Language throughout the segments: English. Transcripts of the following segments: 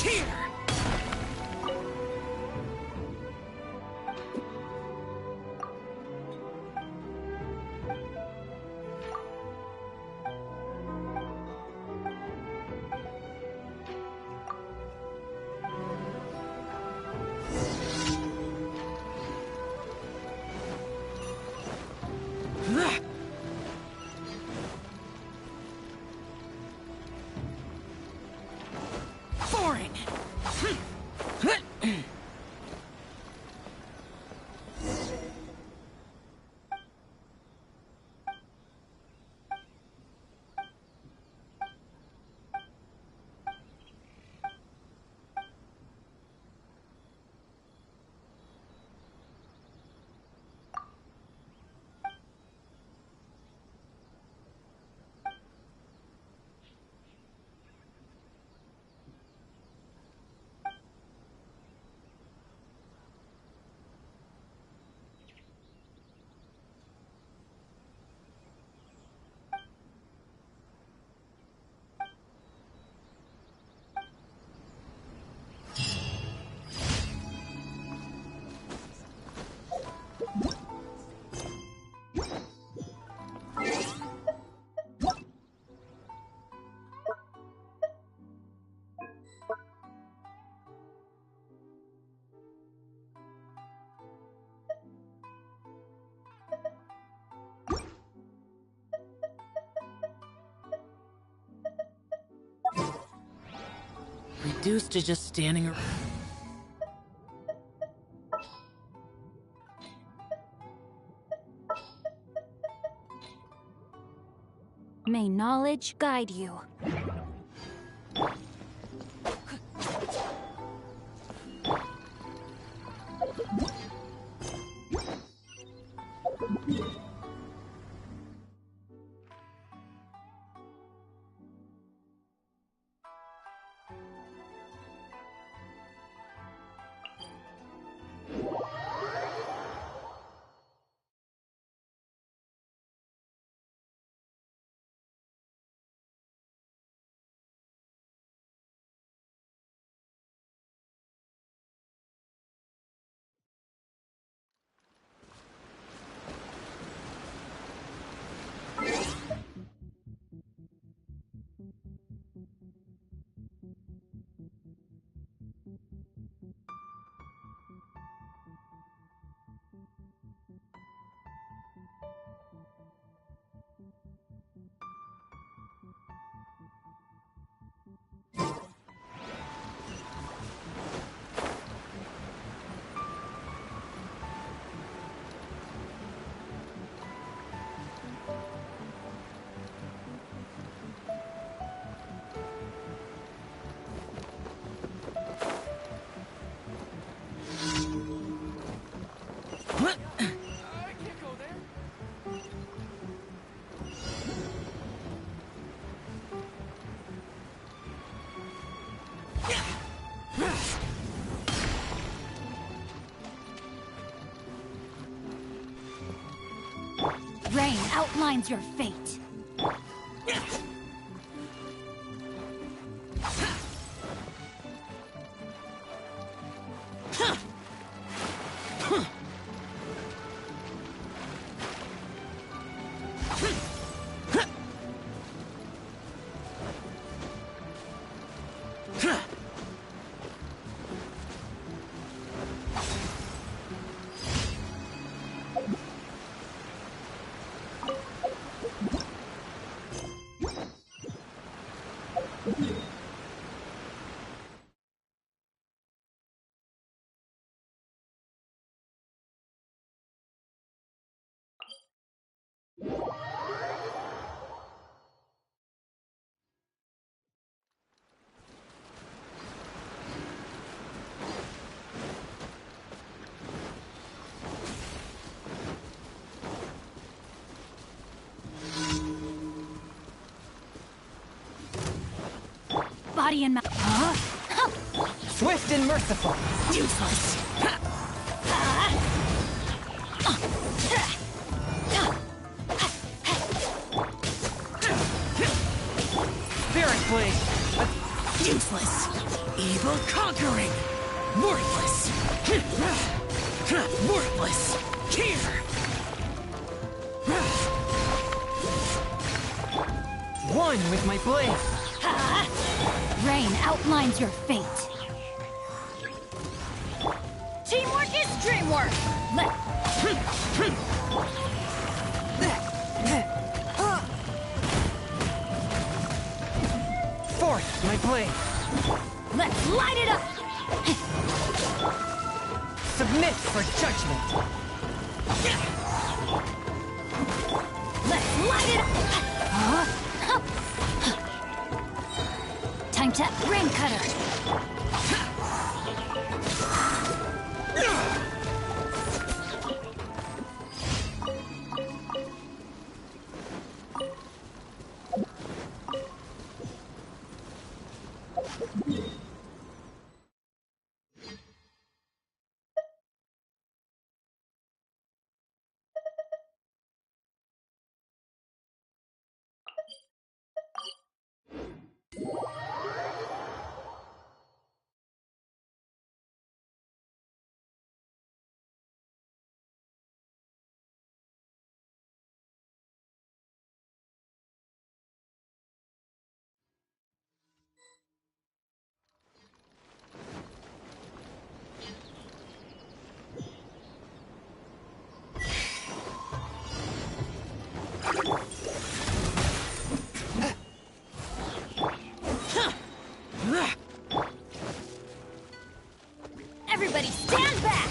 Here! Foreign! Reduced to just standing around. May knowledge guide you. Rain outlines your fate. Body and mouth. Huh? Swift and merciful. Useless. Spirit blade. Useless. Evil conquering. Worthless. Worthless. Here. One with my blade. Rain outlines your fate. Teamwork is dreamwork! Forth my blade. Let's light it up! Submit for judgment. Let's light it up! Time to rain cutter! Everybody stand back!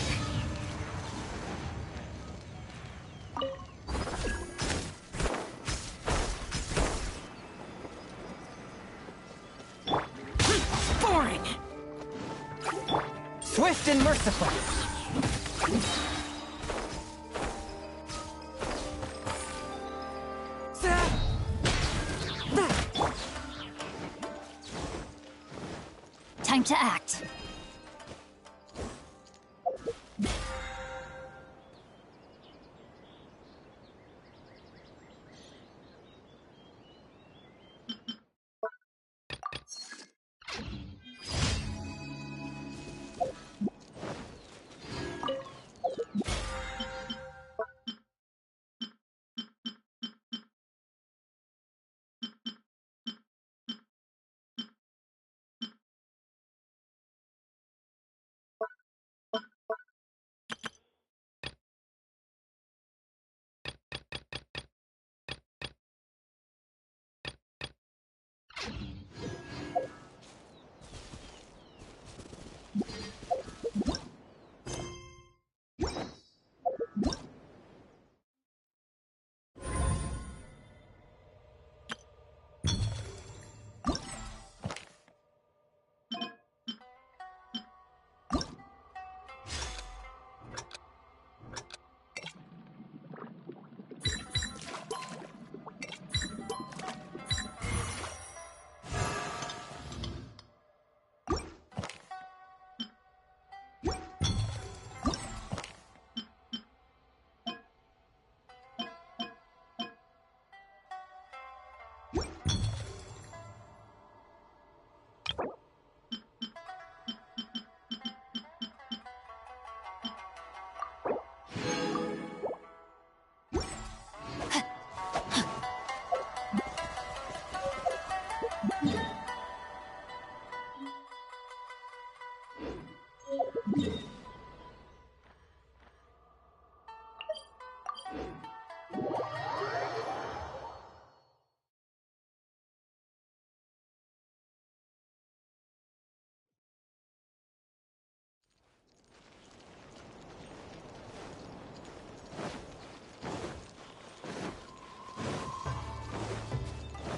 Boring! Swift and merciful. Time to act.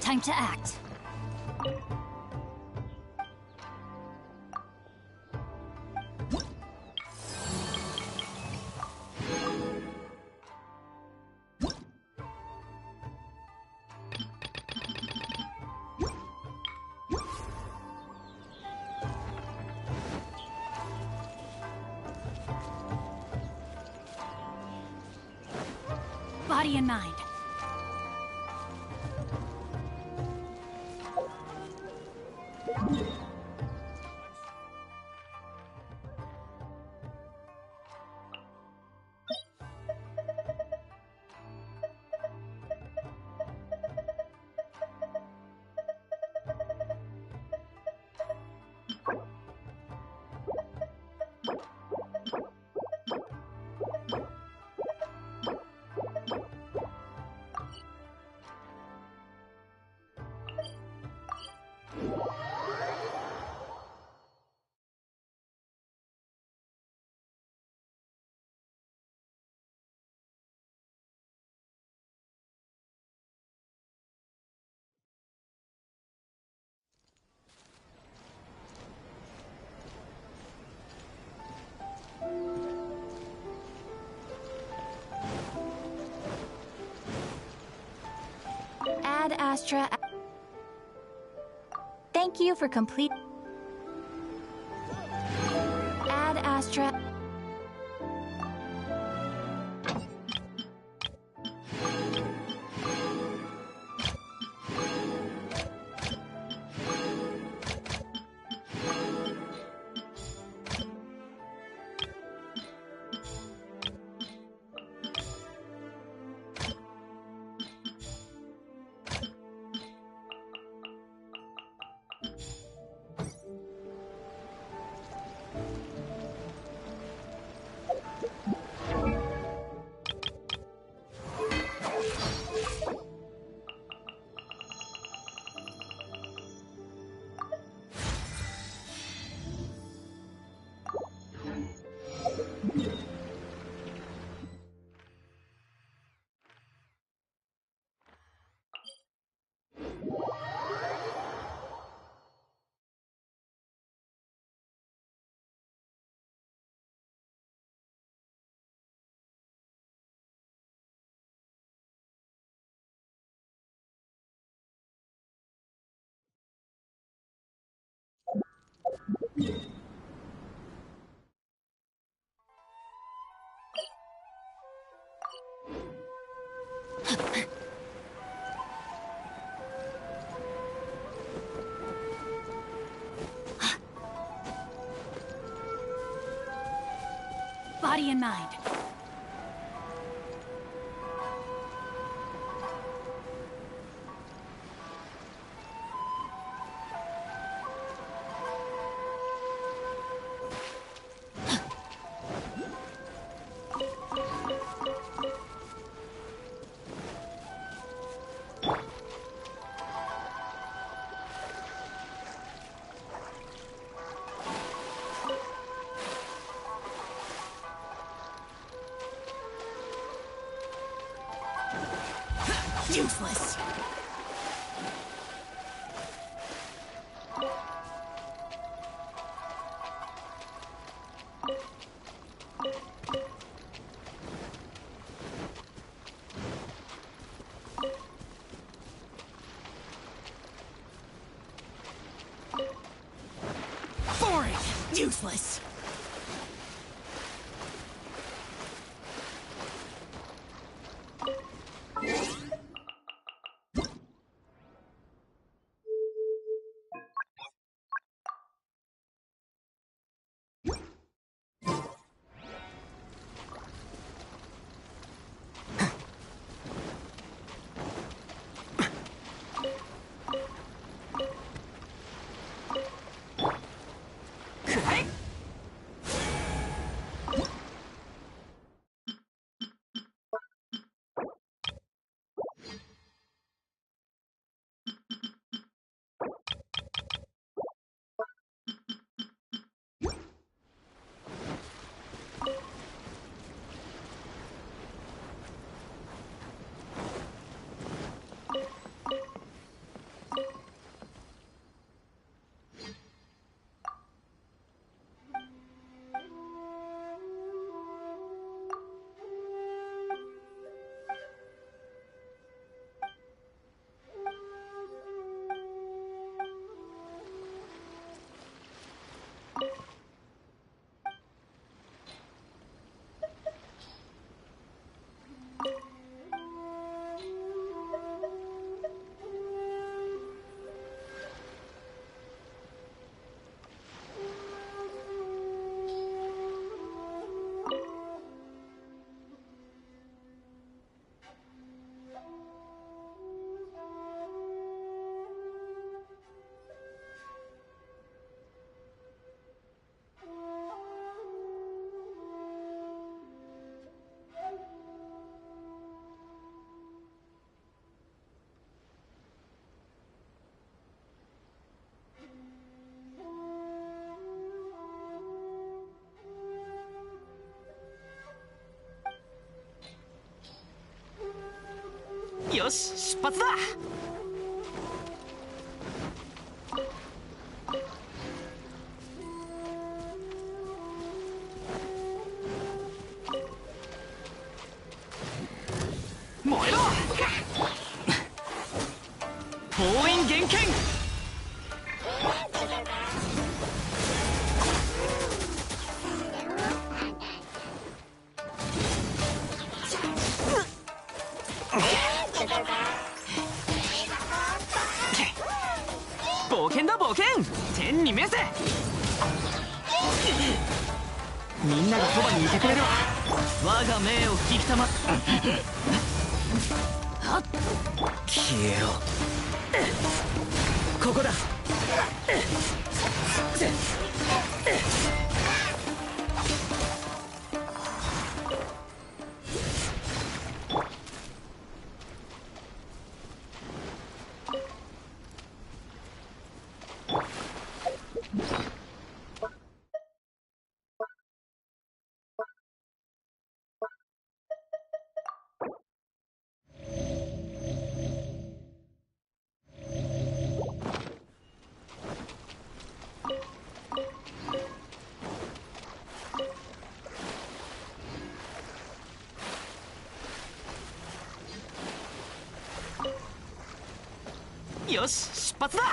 Time to act. Body and mind. Ad Astra. Thank you for complete. Ad Astra. Body and mind. Useless. Boring! Useless!よし、出発だ。燃えろ。封印厳剣。冒険だ冒険、天に召せ。みんながそばにいてくれるわ。我が命を聞きたま。消えろ。ここだ。よし、出発だ。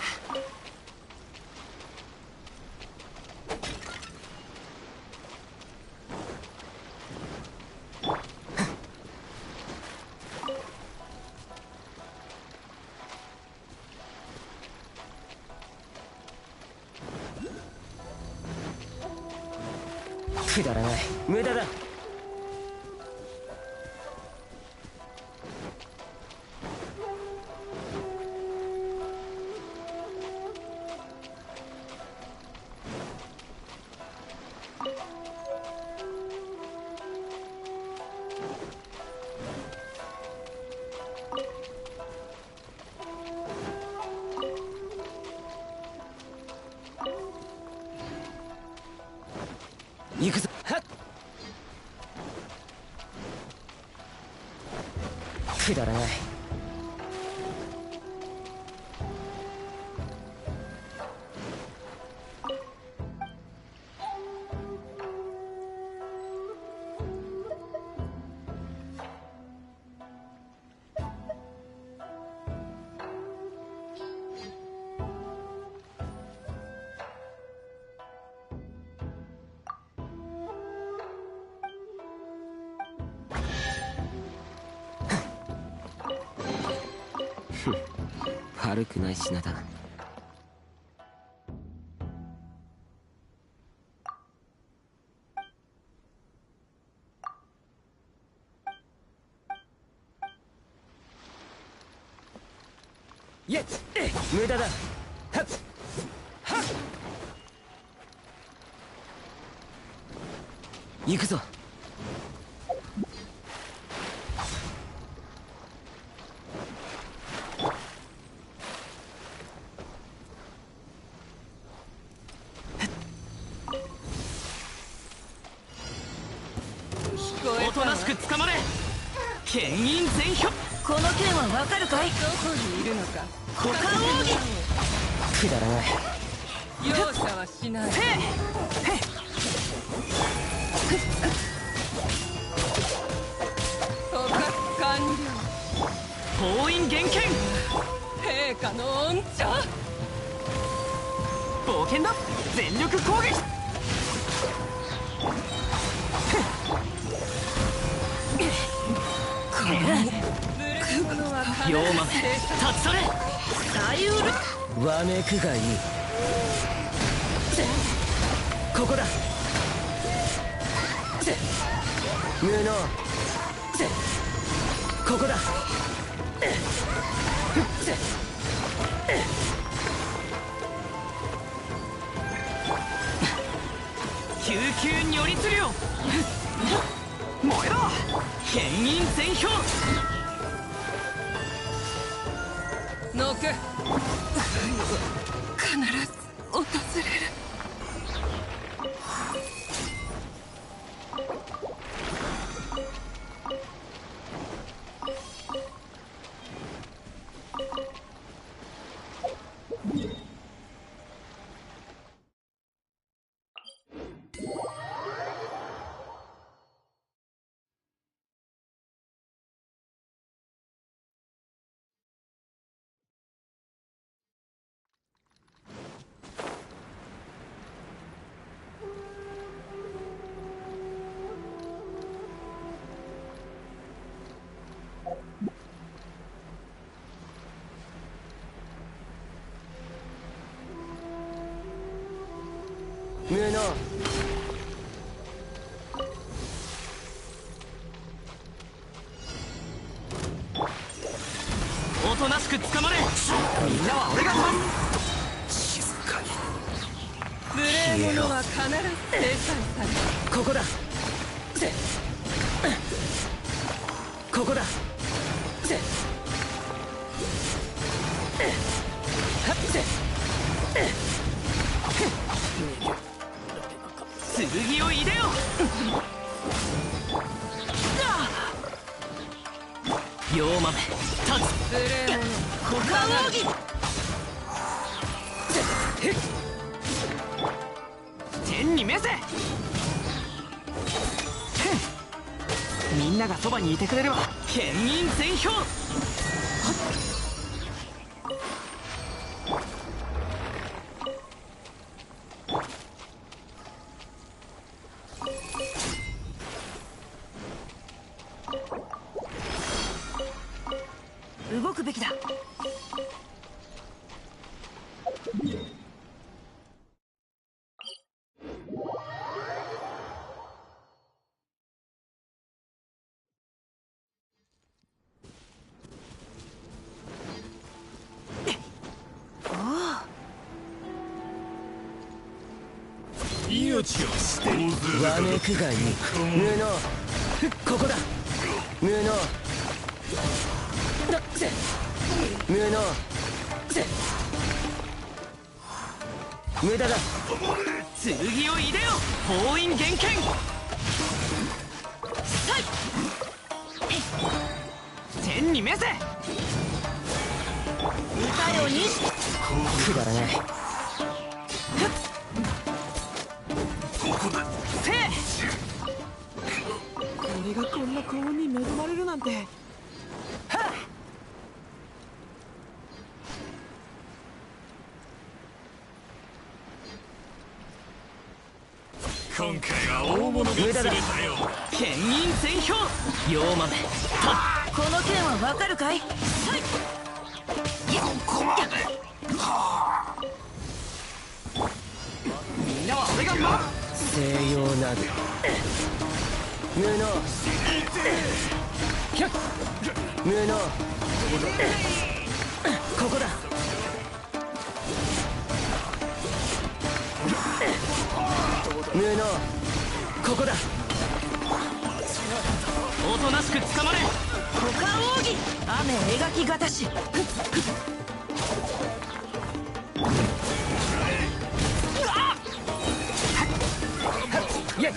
くだらない、無駄だ。行くぞ。はっ、くだらない。悪くない品だ。いえ、無駄だ。はっはっ、行くぞ。おとなしく捕まれ。剣印全表。この剣はわかるかい？どこにいるのか。股間奥義。くだらない。容赦はしない。捕獲完了。封印厳剣。陛下の恩寵。冒険だ、全力攻撃。妖魔め、立ち去れ。わめくがいい。ここだ。無能。ここだ。救急如律令。燃えろ。剣印全表。ノク。必ず訪れる。無能。おとなしく捕まれ。みんなは俺が待静かに。無礼者は必ず制裁される。ここだ。せここだ。せはっせ剣を入れよ。妖豆立つ。無礼者股間奥義。天に召せ。みんながそばにいてくれれば剣印全氷。動くべきだ。命を捨てる。わめくがいい。無能。ここだ。無能。せ無能。せ無駄だ。剣を入れよ。封印厳剣。天に召せ。歌よにくだらない。せえ。俺がこんな幸運に恵まれるなんて。今回は大物が釣れたよ。剣印全氷。妖豆この剣はわかるかい。みんなは俺が待西洋など無能。無能。ここだ。無能。ここだ。おとなしく捕まれ。股間奥義。雨描きがたし。イェイ。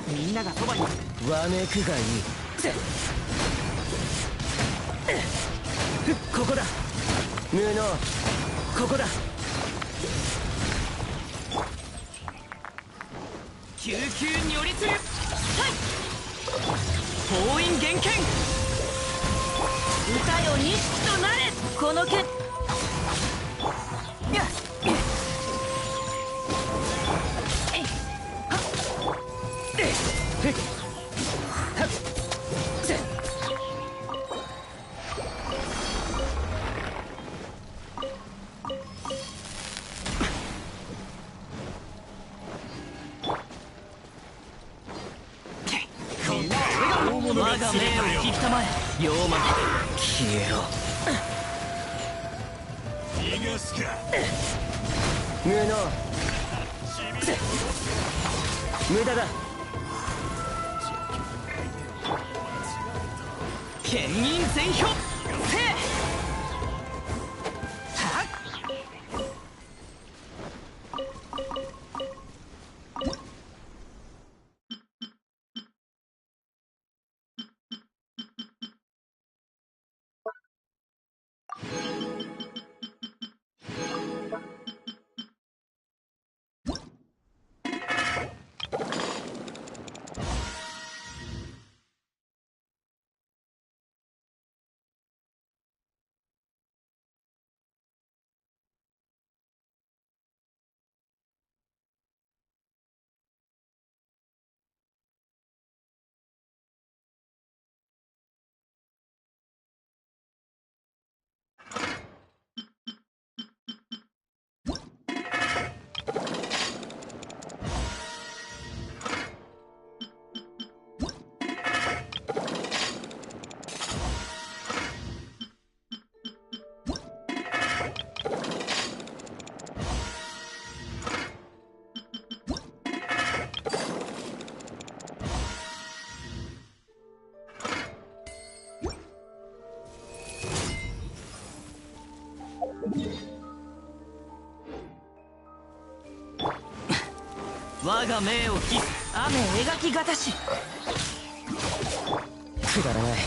みんながそばに。わめくがいい。ここだ。無能。ここだ。救急如律流。封印厳剣。歌よ錦となれ。この剣我が命を聞きたまえ。妖魔消えろ。逃がすか。無能。無駄だ。剣印全氷。せえ。はっ。我が命を聞き。雨描きがたし。くだらない。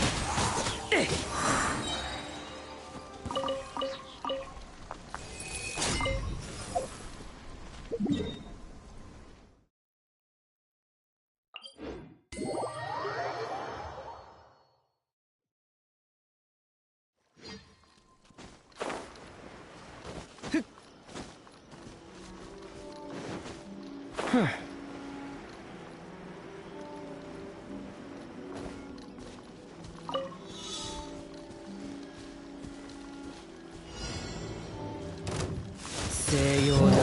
西洋なる。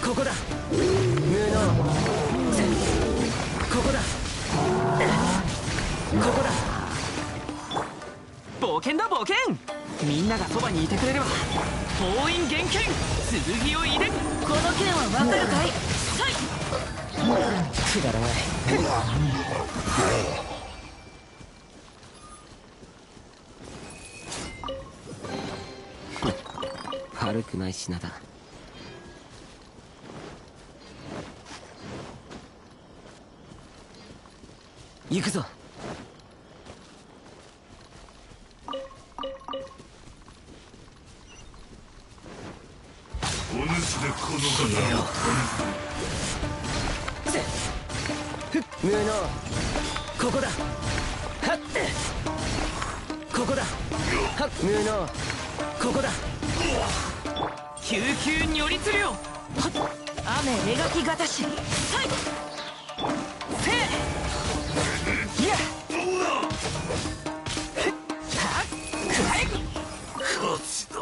ここだ。無能。ここだ。ここだ。冒険だ冒険。みんながそばにいてくれれば。封印厳剣。剣を入れ。この剣はわかるかい。くだらない。悪くない品だ。行くぞ。お主でこの方を無能。ここだ。はっ。ここだ。はっ。無能。ここだ。救急如律流。雨描きがたし。せえ。いや。はっ。くらえ。勝ちだ。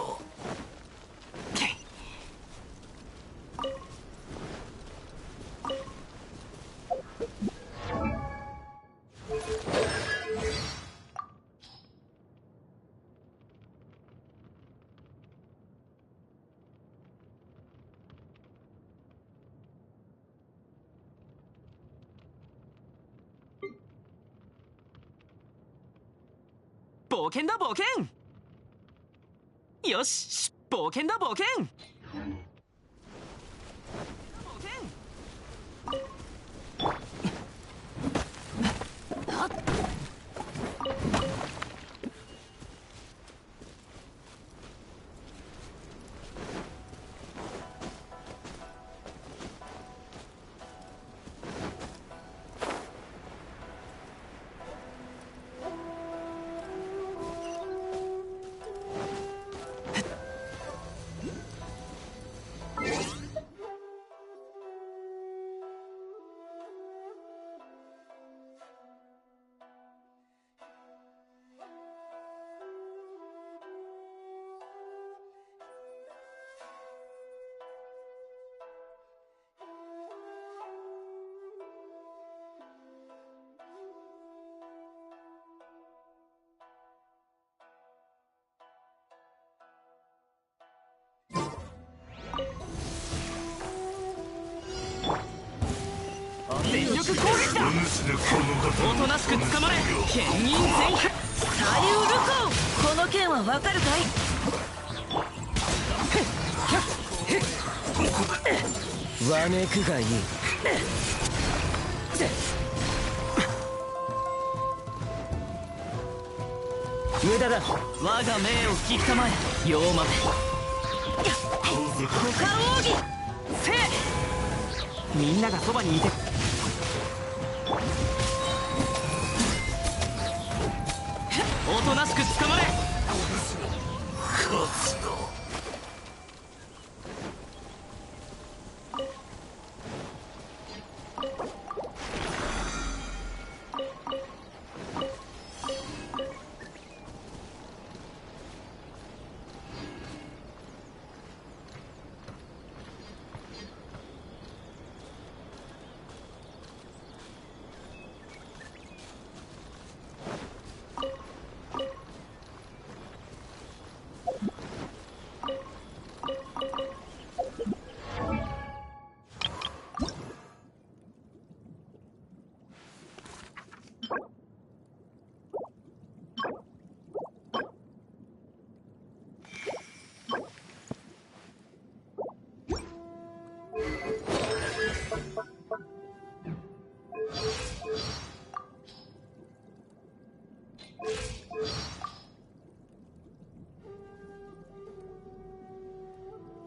冒険だ冒険。よし冒険だ冒険。冒険。攻撃だ。お主でこの方おとなしく捕まれ。牽引全開。サリュールコこの件はわかるかい？わめくがいい。無駄だ。我が命を聞きたまえ妖魔め。股間奥義せい。みんながそばにいて。おとなしく捕まれ。勝つな。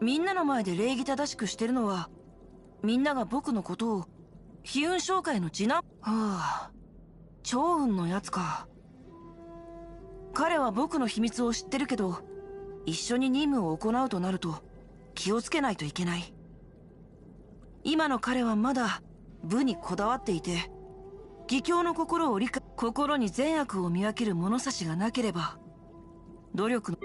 みんなの前で礼儀正しくしてるのは、みんなが僕のことを飛雲商会の次男。はあ、趙雲のやつか。彼は僕の秘密を知ってるけど、一緒に任務を行うとなると気をつけないといけない。今の彼はまだ武にこだわっていて、義兄の心を心に善悪を見分ける物差しがなければ努力の。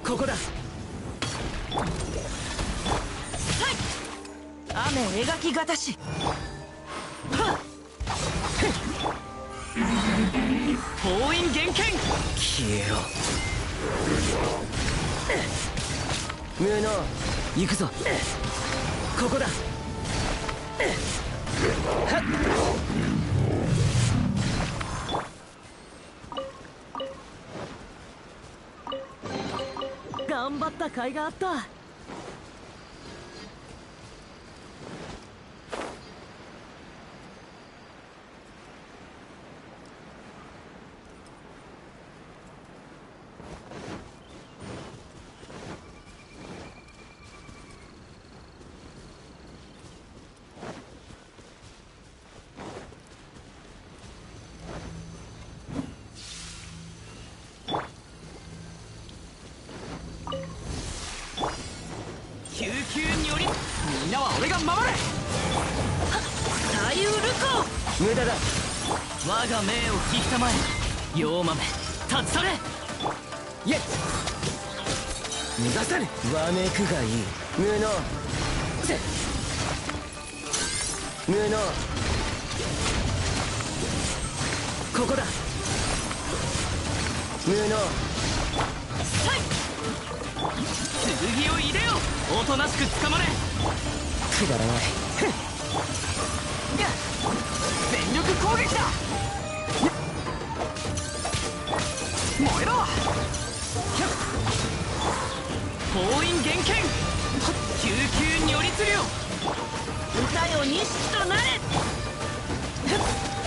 ここだ。雨描きがたし。封印厳剣。消えろ。無能。行くぞ。ここだ。頑張った甲斐があった。救急によりみんなは俺が守れ。大ウルコ。無駄だ。我が命を聞きたまえ。妖豆立ち去れ。イエッ。逃がさぬ。わめくがいい。無能。せ無能。ここだ。無能。剣を入れよ。おとなしく捕まれ。くだらない。全力攻撃だ。燃えろ。封印厳剣。救急如律令。歌よ錦となれ。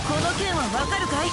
この剣はわかるかい。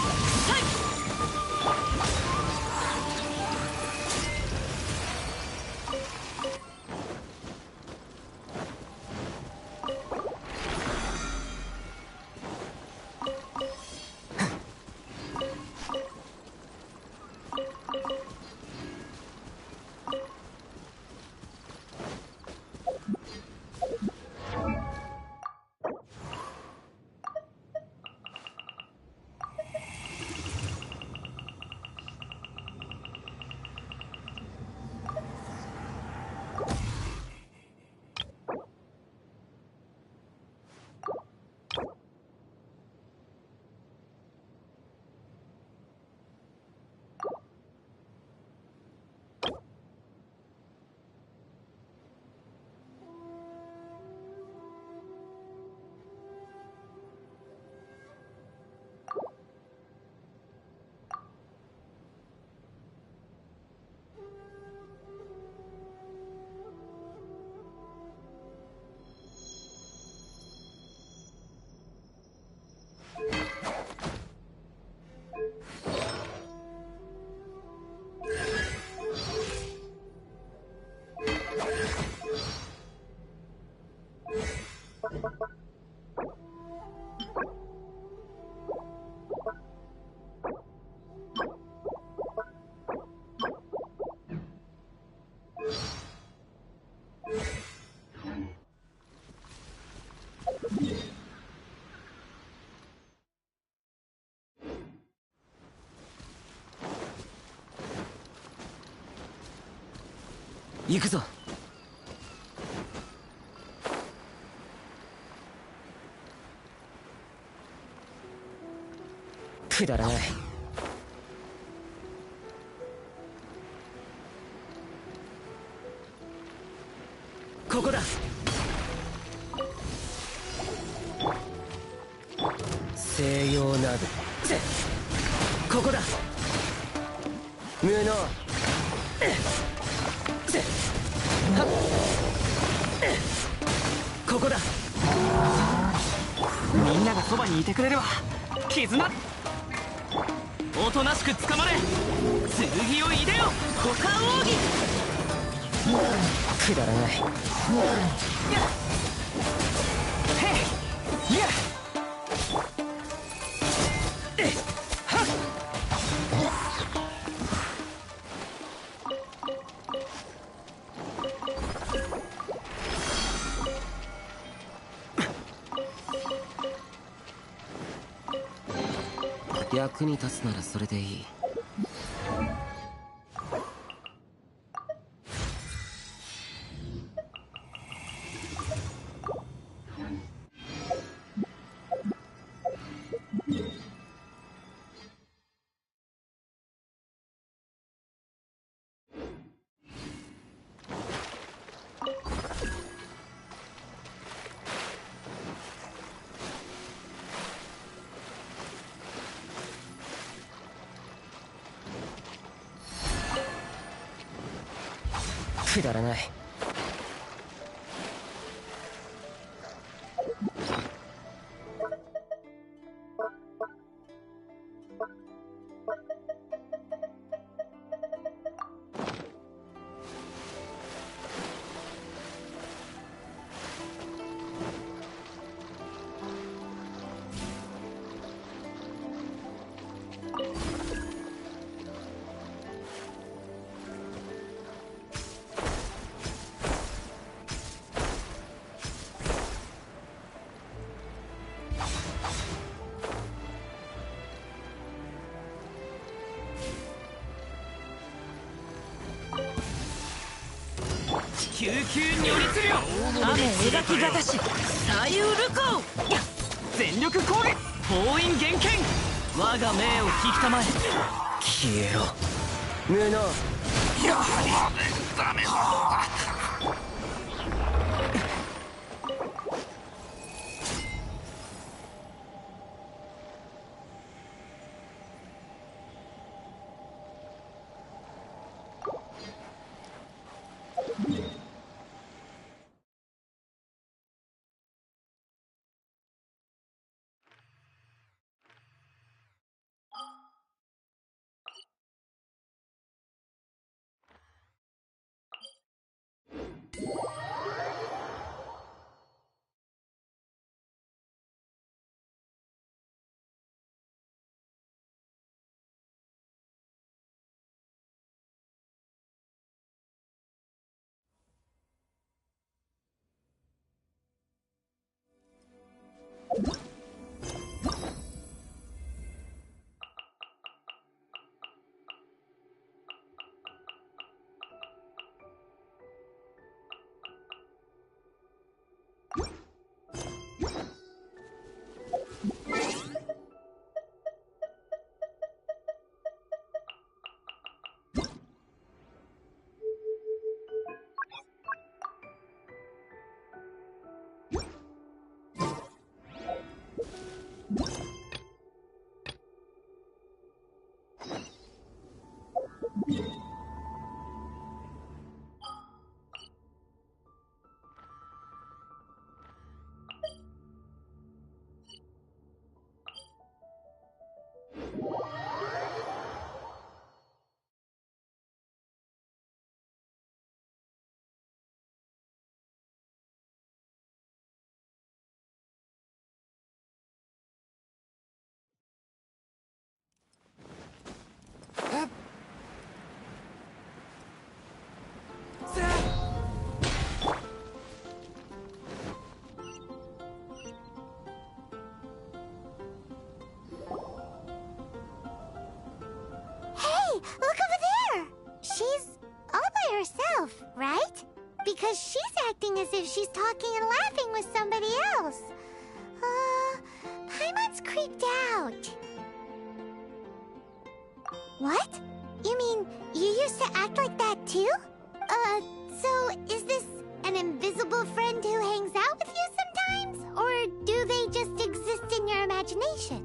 行くぞ。くだらない。ここだ。西洋など。ここだ。無能。ここだ。みんながそばにいてくれるわ。絆。おとなしく捕まれ。剣を入れよ。股間奥義。くだらない。役に立つならそれでいい。くだらない。救急如律令。雨描きがたし左右ルコ全力攻撃。封印厳剣。我が命を聞きたまえ。消えろ無能。やはりダメだ。Look over there! She's all by herself, right? Because she's acting as if she's talking and laughing with somebody else. Paimon's creeped out. What? You mean you used to act like that too? So is this an invisible friend who hangs out with you sometimes? Or do they just exist in your imagination?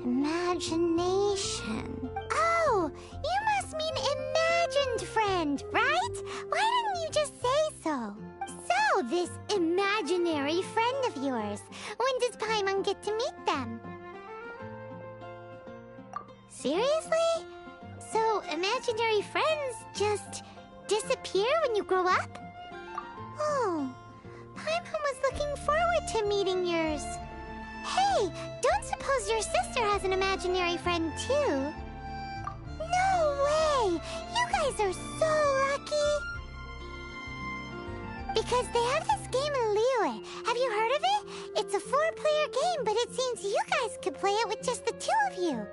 Imagination. Oh, you must mean imagined friend, right? Why didn't you just say so? So, this imaginary friend of yours, when does Paimon get to meet them? Seriously? So, imaginary friends just disappear when you grow up? Oh, Paimon was looking forward to meeting yours. Hey, don't suppose your sister has an imaginary friend too? No way! You guys are so lucky! Because they have this game in Liyue. Have you heard of it? It's a 4-player game, but it seems you guys could play it with just the 2 of you.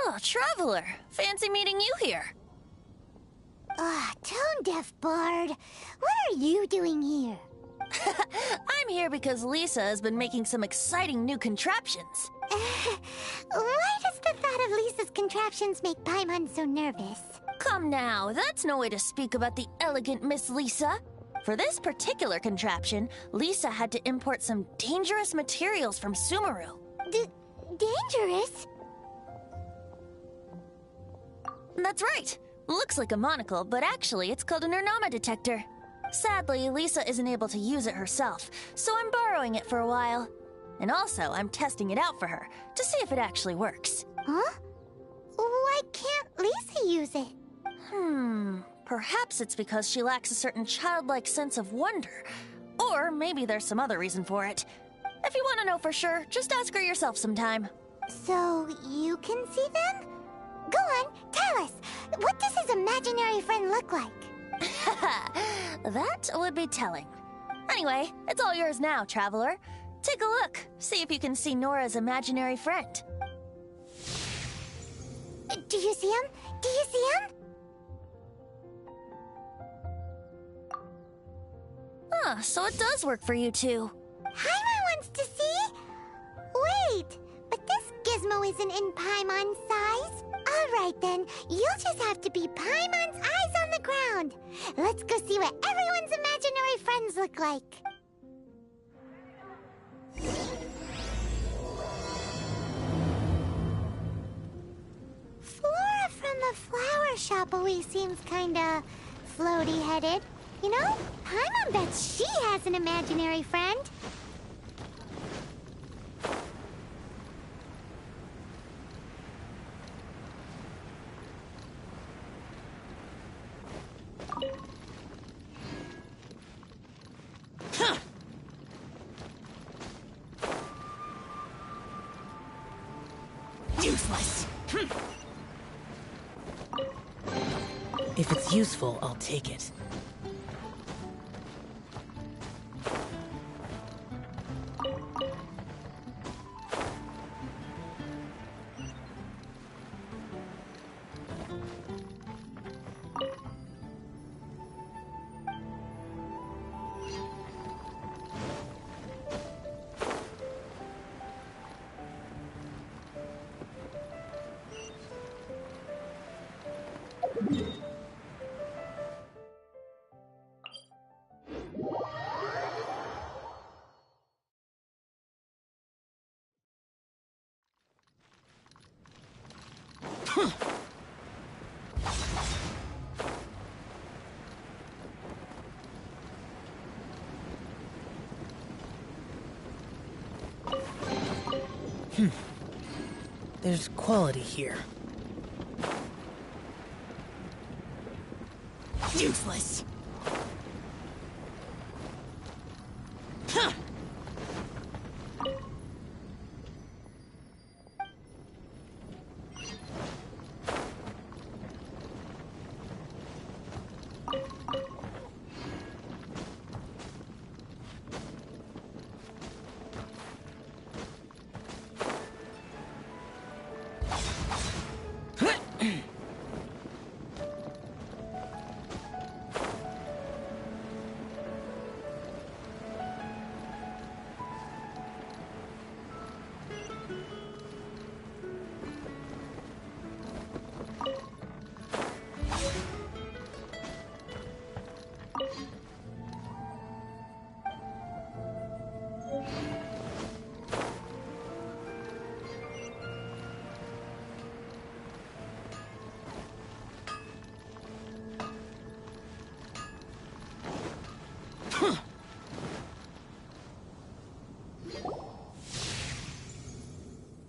Oh, Traveler! Fancy meeting you here. Tone deaf Bard. What are you doing here? I'm here because Lisa has been making some exciting new contraptions. Why does the thought of Lisa's contraptions make Paimon so nervous? Come now, that's no way to speak about the elegant Miss Lisa. For this particular contraption, Lisa had to import some dangerous materials from Sumeru. Dangerous? That's right. Looks like a monocle, but actually it's called an Ernama detector. Sadly, Lisa isn't able to use it herself, so I'm borrowing it for a while. And also, I'm testing it out for her, to see if it actually works. Huh? Why can't Lisa use it? Perhaps it's because she lacks a certain childlike sense of wonder. Or maybe there's some other reason for it. If you want to know for sure, just ask her yourself sometime. So, you can see them? Go on, tell us. What does his imaginary friend look like? That would be telling. Anyway, it's all yours now, Traveler. Take a look, see if you can see Nora's imaginary friend. Do you see him? Do you see him? So it does work for you two. Paimon wants to see? Wait, but this gizmo isn't in Paimon's size. Alright then, you'll just have to be Paimon's eyes on the ground. Let's go see what everyone's imaginary friends look like. Flora from the flower shop always seems kinda floaty-headed. You know, Paimon bets she has an imaginary friend. Useless. If it's useful, I'll take it. There's quality here. Useless.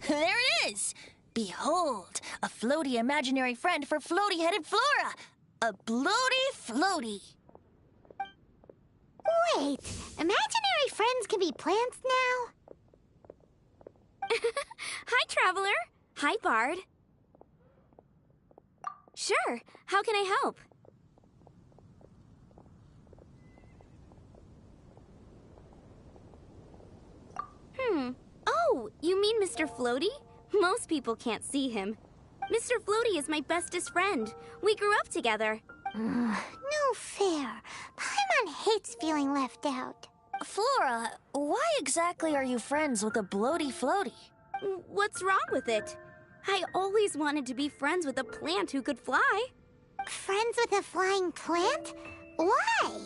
There it is! Behold, a floaty imaginary friend for floaty-headed Flora! A bloaty floaty! Wait, imaginary friends can be plants now? Hi, Traveler. Hi, Bard. Sure, how can I help? Oh, you mean Mr. Floaty? Most people can't see him. Mr. Floaty is my bestest friend. We grew up together. No fair. Paimon hates feeling left out. Flora, why exactly are you friends with a bloaty floaty? What's wrong with it? I always wanted to be friends with a plant who could fly. Friends with a flying plant? Why?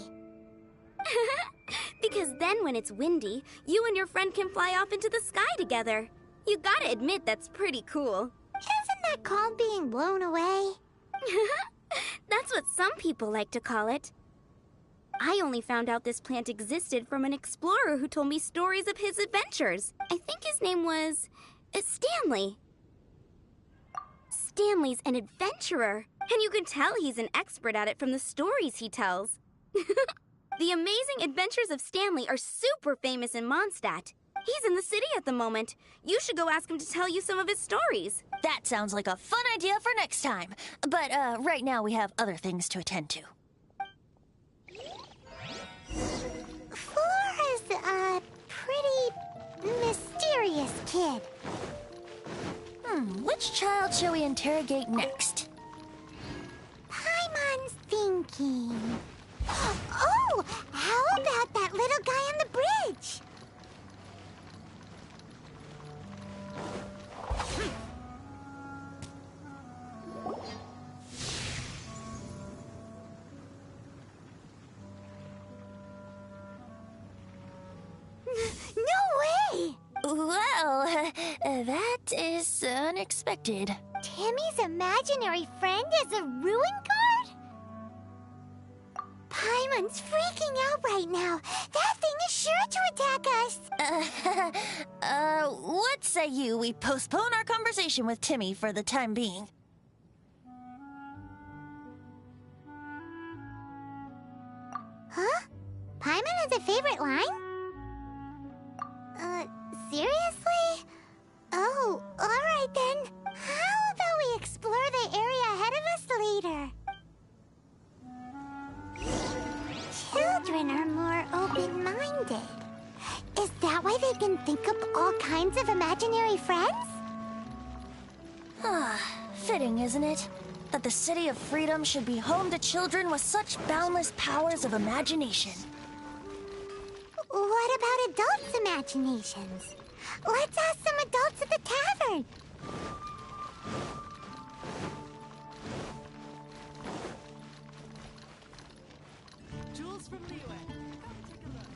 Because then when it's windy, you and your friend can fly off into the sky together. You gotta admit that's pretty cool. Isn't that called being blown away? That's what some people like to call it. I only found out this plant existed from an explorer who told me stories of his adventures. I think his name was Stanley. Stanley's an adventurer, and you can tell he's an expert at it from the stories he tells. The amazing adventures of Stanley are super famous in Mondstadt. He's in the city at the moment. You should go ask him to tell you some of his stories. That sounds like a fun idea for next time. But right now we have other things to attend to. Flora's a pretty mysterious kid. Which child shall we interrogate next? Paimon's thinking. Oh, how about that little guy on the bridge? No way! Well, that is unexpected. Timmy's imaginary friend is a ruin guard? Paimon's freaking out right now. That thing is sure to attack us. What say you we postpone our conversation with Timmy for the time being? Huh? Paimon has a favorite line? Seriously? Oh, alright then. How about we explore the area ahead of us later? Children are more open-minded. Is that why they can think up all kinds of imaginary friends? Fitting, isn't it? That the City of Freedom should be home to children with such boundless powers of imagination. What about adults' imaginations? Let's ask some adults at the tavern. Jules from Liyue. Come take a look.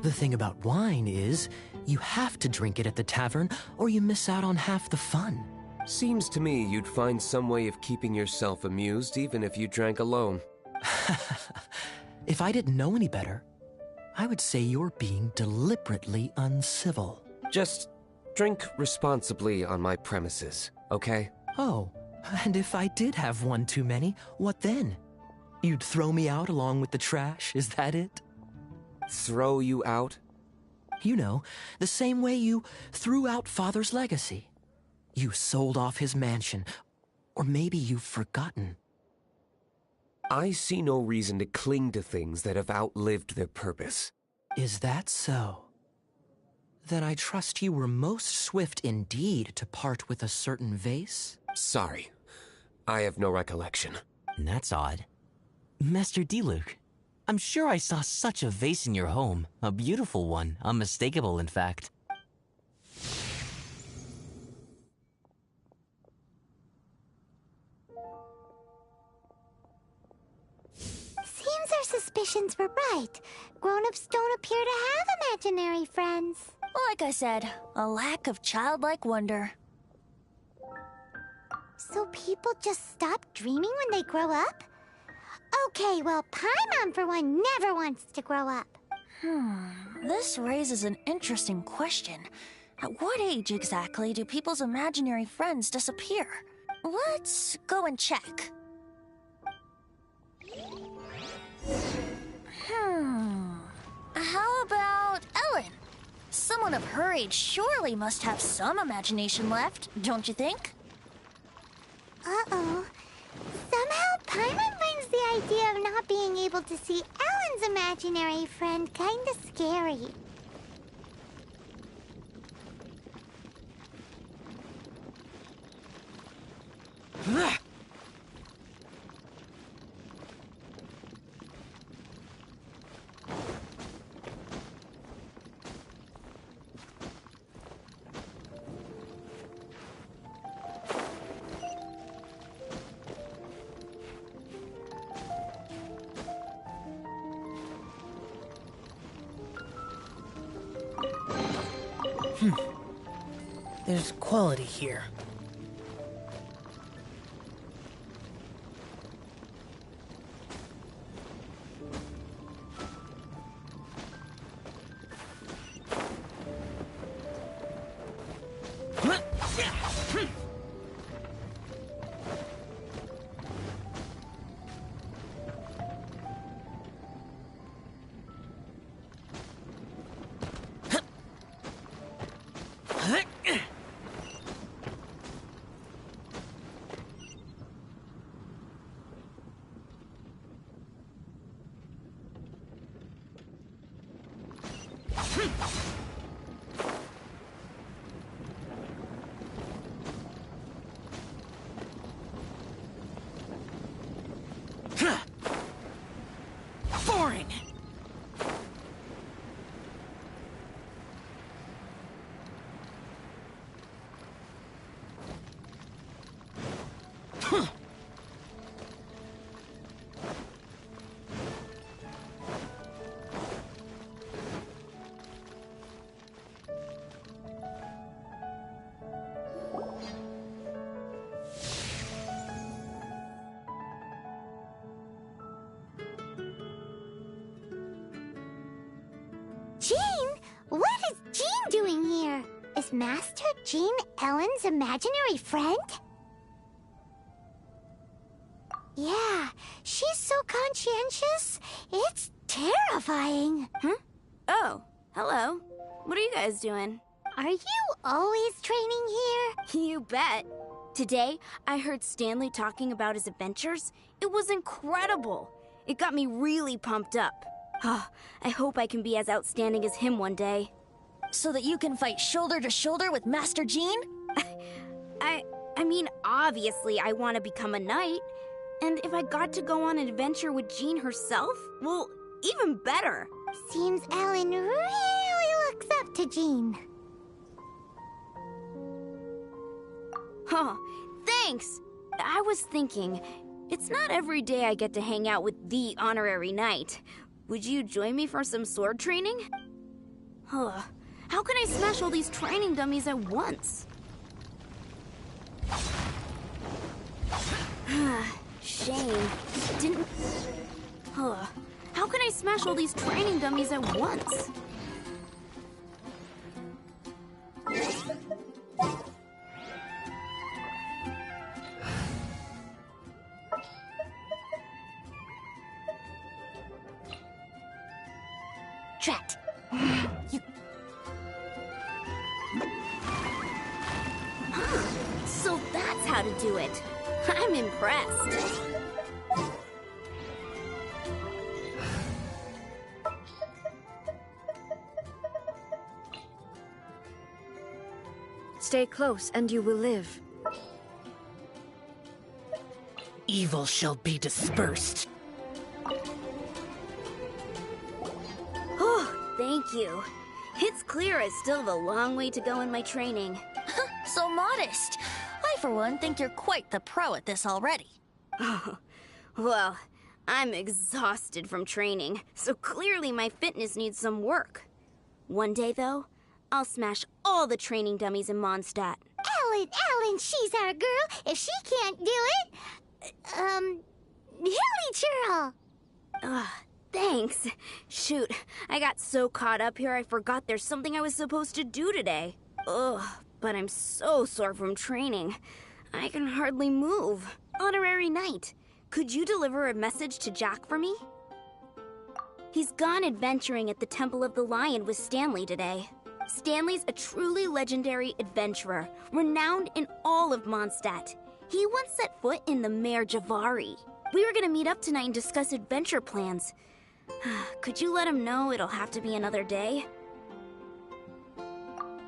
The thing about wine is, you have to drink it at the tavern, or you miss out on half the fun. Seems to me you'd find some way of keeping yourself amused even if you drank alone. If I didn't know any better, I would say you're being deliberately uncivil. Just drink responsibly on my premises, okay? Oh, and if I did have one too many, what then? You'd throw me out along with the trash, is that it? Throw you out? You know, the same way you threw out Father's legacy. You sold off his mansion, or maybe you've forgotten. I see no reason to cling to things that have outlived their purpose. Is that so? Then I trust you were most swift indeed to part with a certain vase? Sorry, I have no recollection. That's odd. Master Diluc, I'm sure I saw such a vase in your home. A beautiful one, unmistakable in fact. Seems our suspicions were right. Grown-ups don't appear to have imaginary friends. Like I said, a lack of childlike wonder. So people just stop dreaming when they grow up? Okay, well, Paimon, for one, never wants to grow up. This raises an interesting question. At what age exactly do people's imaginary friends disappear? Let's go and check. How about Ellen? Someone of her age surely must have some imagination left, don't you think? Uh-oh. Somehow, Paimon finds the idea of not being able to see Ellen's imaginary friend kinda scary. There's quality here. Boring! Jean? What is Jean doing here? Is Master Jean Ellen's imaginary friend? Yeah, she's so conscientious. It's terrifying. Huh? Oh, hello. What are you guys doing? Are you always training here? You bet. Today, I heard Stanley talking about his adventures. It was incredible. It got me really pumped up. I hope I can be as outstanding as him one day. So that you can fight shoulder to shoulder with Master Jean? I mean, obviously I want to become a knight. And if I got to go on an adventure with Jean herself, well, even better. Seems Ellen really looks up to Jean. Huh, thanks. I was thinking, it's not every day I get to hang out with the honorary knight. Would you join me for some sword training? Huh, how can I smash all these training dummies at once? Shame. Didn't... Huh, how can I smash all these training dummies at once? Drat. You... So that's how to do it. I'm impressed. Stay close and you will live. Evil shall be dispersed. Oh, thank you. It's clear I still have a long way to go in my training. So modest. I, for one, think you're quite the pro at this already. Oh, well, I'm exhausted from training, so clearly my fitness needs some work. One day, though, I'll smash all the training dummies in Mondstadt. Ellen, she's our girl. If she can't do it, Hilly Churl. Thanks. Shoot, I got so caught up here I forgot there's something I was supposed to do today. Ugh, but I'm so sore from training. I can hardly move. Honorary Knight, could you deliver a message to Jack for me? He's gone adventuring at the Temple of the Lion with Stanley today. Stanley's a truly legendary adventurer, renowned in all of Mondstadt. He once set foot in the Mare Javari. We were gonna meet up tonight and discuss adventure plans. Could you let him know it'll have to be another day?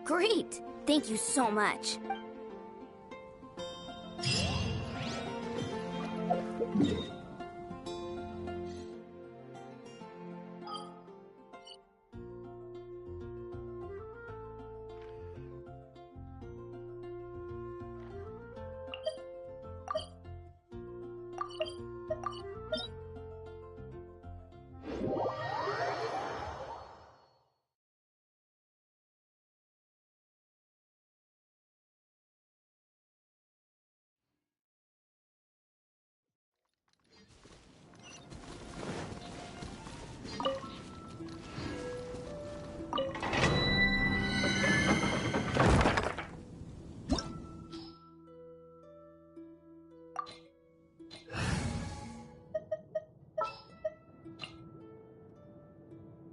Great! Thank you so much.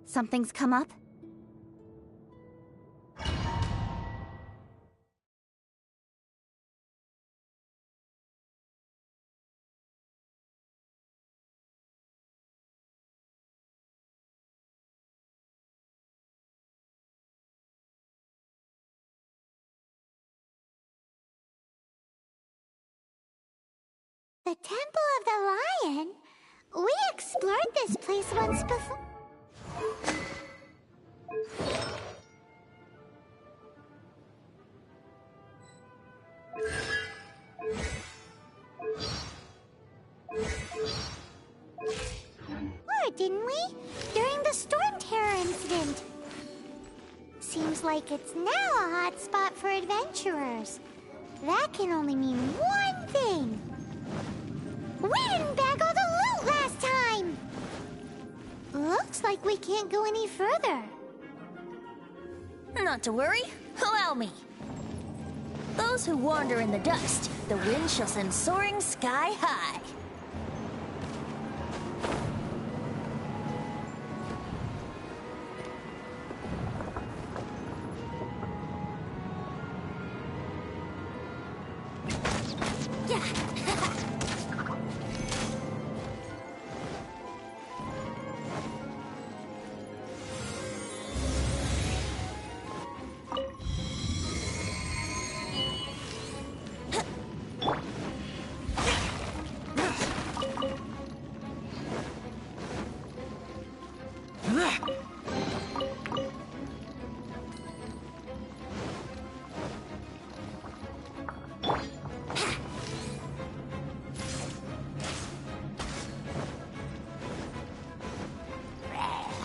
Something's come up? The Temple of the Lion? We explored this place once before. Or didn't we? During the Storm Terror incident. Seems like it's now a hot spot for adventurers. That can only mean one thing. We didn't bag all the loot last time! Looks like we can't go any further. Not to worry. Allow me. Those who wander in the dust, the wind shall send soaring sky high.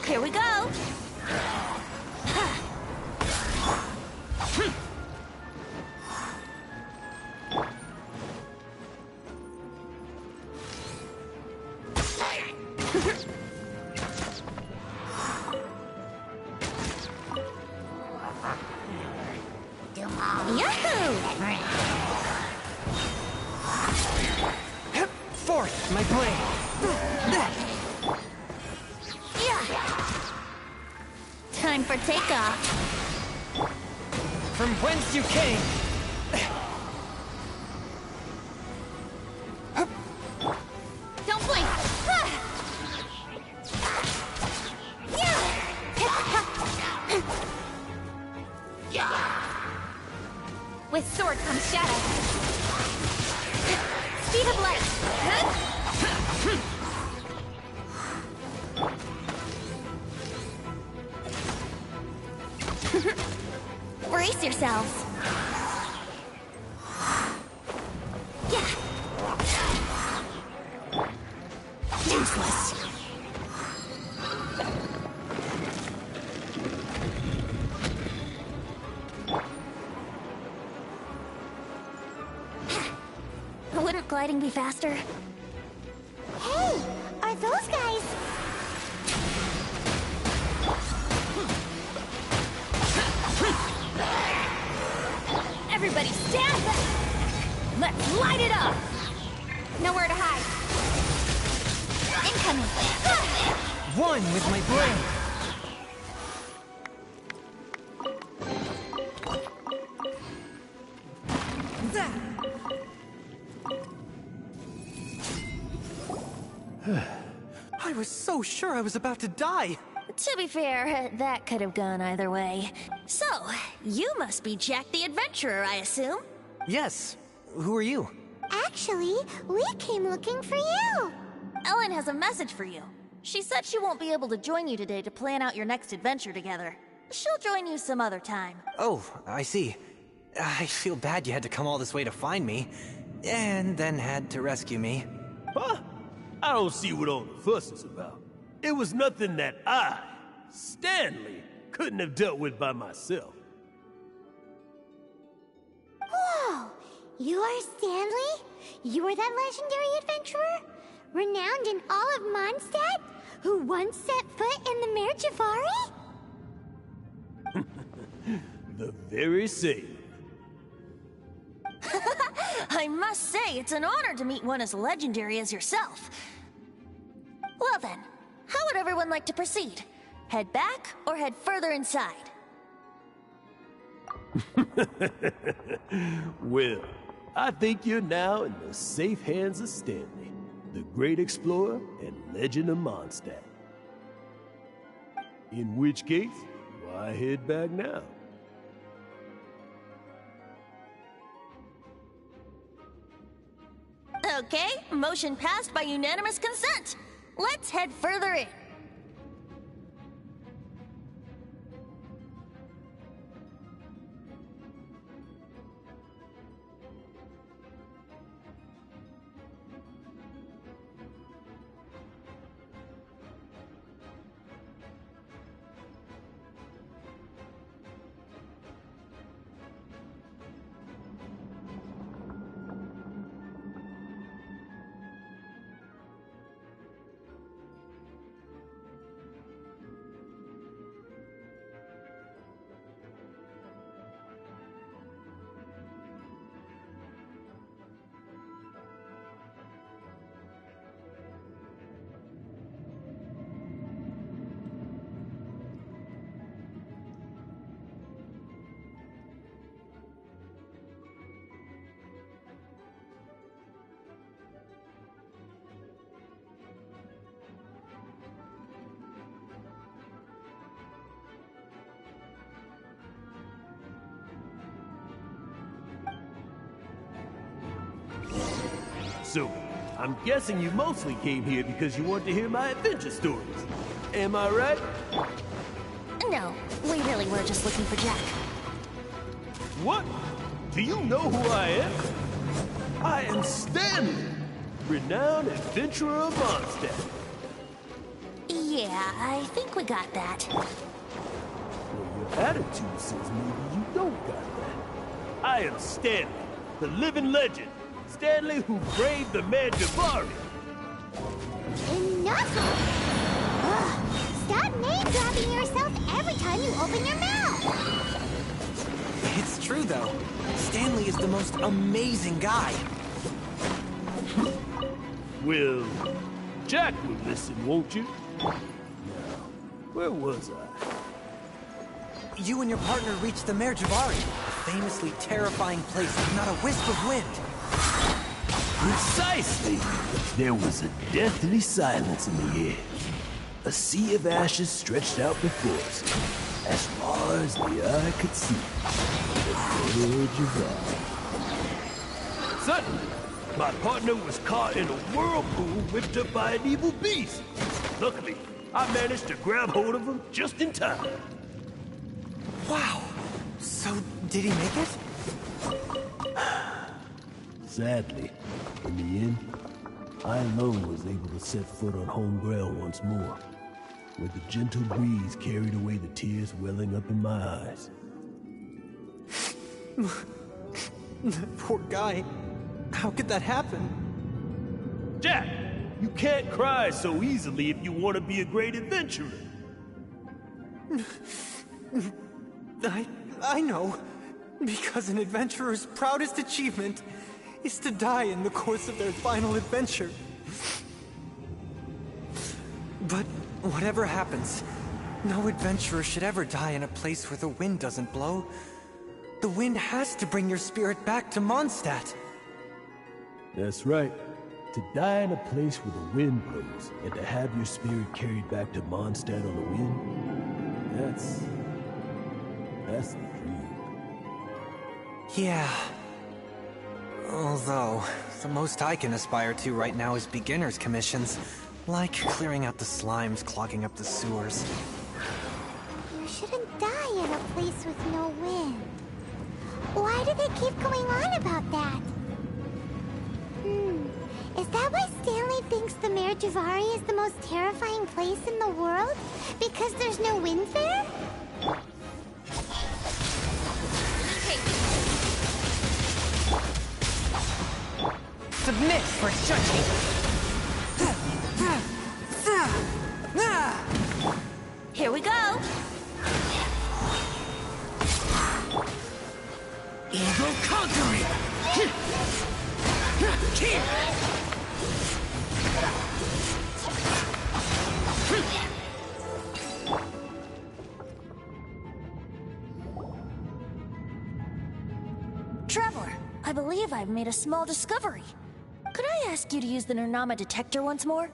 Here we go! Forth, my blade! Time for takeoff. From whence you came! Don't blink! With sword comes shadow. Speed of light. Brace yourselves. Useless. Wouldn't gliding be faster? Hey, are those guys... Everybody stand back! Let's light it up! Nowhere to hide. Incoming! One with my blade! I was so sure I was about to die! To be fair, that could have gone either way. So, you must be Jack the Adventurer, I assume? Yes. Who are you? Actually, we came looking for you! Ellen has a message for you. She said she won't be able to join you today to plan out your next adventure together. She'll join you some other time. Oh, I see. I feel bad you had to come all this way to find me, and then had to rescue me. Huh? I don't see what all the fuss is about. It was nothing that I, Stanley, couldn't have dealt with by myself. Whoa! You are Stanley? You are that legendary adventurer? Renowned in all of Mondstadt? Who once set foot in the Mare Jafari? The very same. I must say, it's an honor to meet one as legendary as yourself. Well then, how would everyone like to proceed? Head back or head further inside? Well, I think you're now in the safe hands of Stanley, the great explorer and legend of Mondstadt. In which case, why head back now? Okay, motion passed by unanimous consent. Let's head further in. So, I'm guessing you mostly came here because you want to hear my adventure stories. Am I right? No, we really were just looking for Jack. What? Do you know who I am? I am Stanley, renowned adventurer of Mondstadt. Yeah, I think we got that. Well, your attitude says maybe you don't got that. I am Stanley, the living legend. Stanley who braved the Mandravari. Enough! Ugh. Stop name-dropping yourself every time you open your mouth! It's true, though. Stanley is the most amazing guy. Well, Jack will listen, won't you? Now, where was I? You and your partner reached the Mare Javari, a famously terrifying place with not a wisp of wind. Precisely! There was a deathly silence in the air. A sea of ashes stretched out before us, as far as the eye could see. The Mare Javari. Suddenly, my partner was caught in a whirlpool whipped up by an evil beast. Luckily, I managed to grab hold of him just in time. Wow! So, did he make it? Sadly, in the end, I alone was able to set foot on home ground once more, where the gentle breeze carried away the tears welling up in my eyes. That poor guy. How could that happen? Jack, you can't cry so easily if you want to be a great adventurer. I know. Because an adventurer's proudest achievement is to die in the course of their final adventure. But whatever happens, no adventurer should ever die in a place where the wind doesn't blow. The wind has to bring your spirit back to Mondstadt. That's right. To die in a place where the wind blows, and to have your spirit carried back to Mondstadt on the wind, that's the dream. Yeah. Although, the most I can aspire to right now is beginner's commissions, like clearing out the slimes clogging up the sewers. You shouldn't die in a place with no wind. Why do they keep going on about that? Is that why Stanley thinks the Mare Javari is the most terrifying place in the world? Because there's no wind there? Submit for judging. Here we go. Eagle conquering. I believe I've made a small discovery. Could I ask you to use the Nernama detector once more?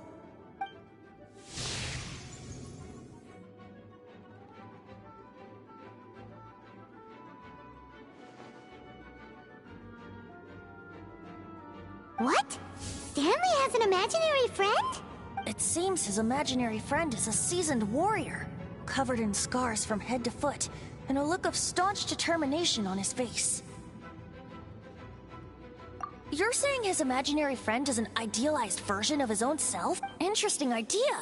What? Stanley has an imaginary friend? It seems his imaginary friend is a seasoned warrior, covered in scars from head to foot, and a look of staunch determination on his face. You're saying his imaginary friend is an idealized version of his own self? Interesting idea.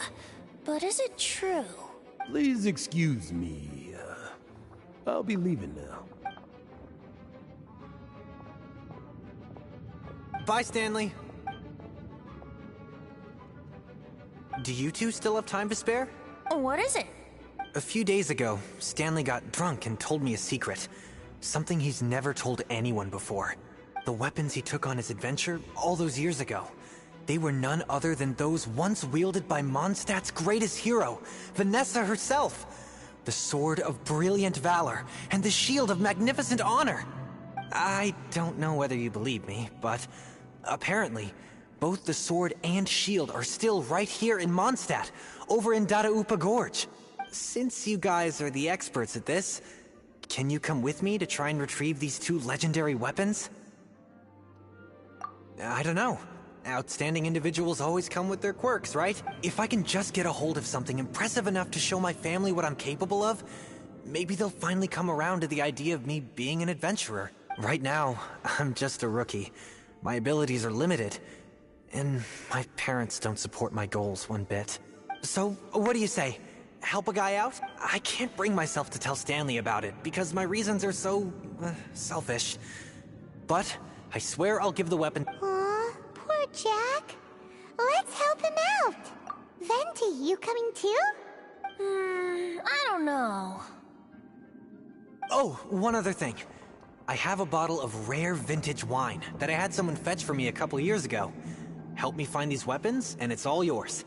But is it true? Please excuse me. I'll be leaving now. Bye, Stanley. Do you two still have time to spare? What is it? A few days ago, Stanley got drunk and told me a secret. Something he's never told anyone before. The weapons he took on his adventure all those years ago. They were none other than those once wielded by Mondstadt's greatest hero, Vanessa herself. The Sword of Brilliant Valor and the Shield of Magnificent Honor. I don't know whether you believe me, but apparently, both the sword and shield are still right here in Mondstadt, over in Dadaupa Gorge. Since you guys are the experts at this, can you come with me to try and retrieve these two legendary weapons? I don't know. Outstanding individuals always come with their quirks, right? If I can just get a hold of something impressive enough to show my family what I'm capable of, maybe they'll finally come around to the idea of me being an adventurer. Right now, I'm just a rookie. My abilities are limited, and my parents don't support my goals one bit. So, what do you say? Help a guy out? I can't bring myself to tell Stanley about it, because my reasons are so, selfish. But, I swear I'll give the weapon— Aw, poor Jack. Let's help him out. Venti, you coming too? I don't know. Oh, one other thing. I have a bottle of rare vintage wine that I had someone fetch for me a couple years ago. Help me find these weapons, and it's all yours.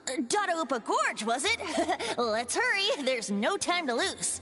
Dadaupa Gorge, was it? Let's hurry, there's no time to lose.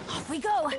Off we go!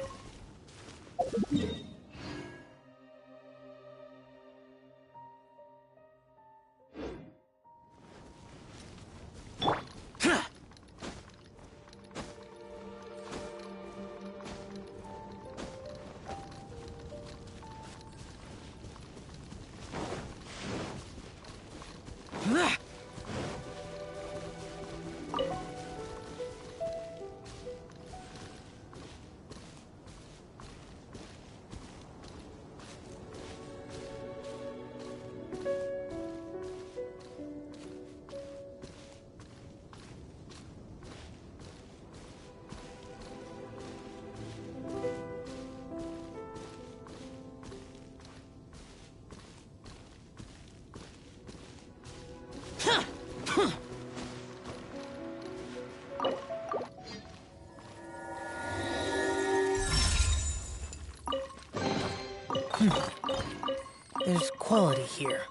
There's quality here.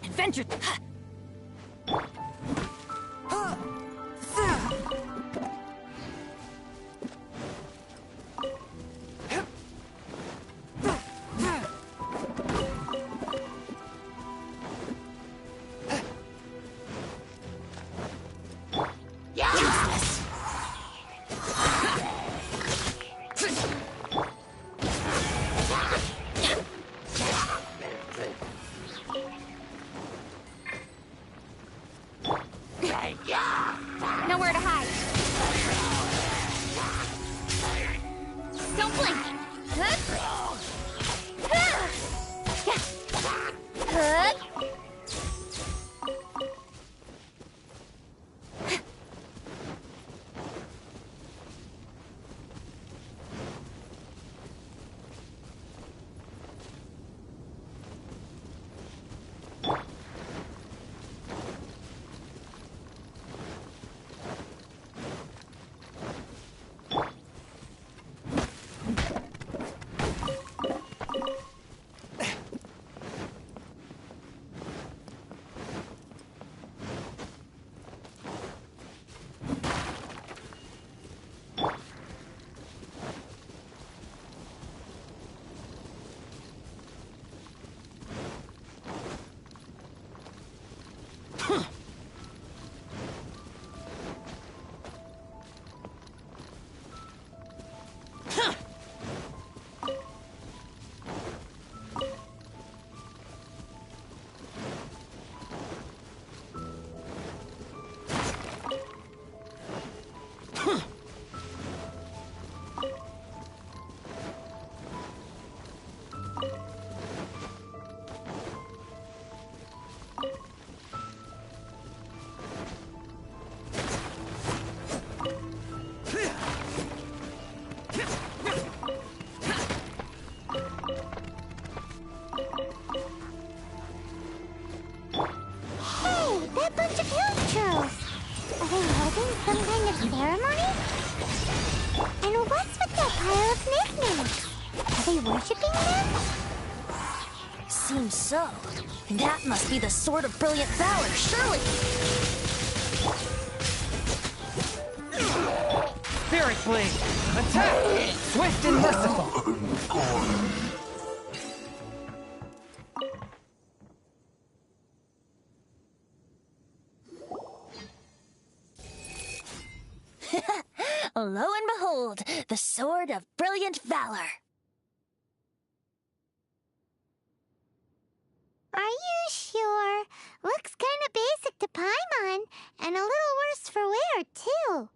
Adventure! Nowhere to hide. Don't blink. Some kind of ceremony? And what's with that pile of knickknacks? Are they worshipping them? Seems so. That must be the Sword of Brilliant Valor, surely! Spirit Blade! Attack! Swift and merciful! Lo and behold, the Sword of Brilliant Valor. Are you sure? Looks kinda basic to Paimon, and a little worse for wear, too.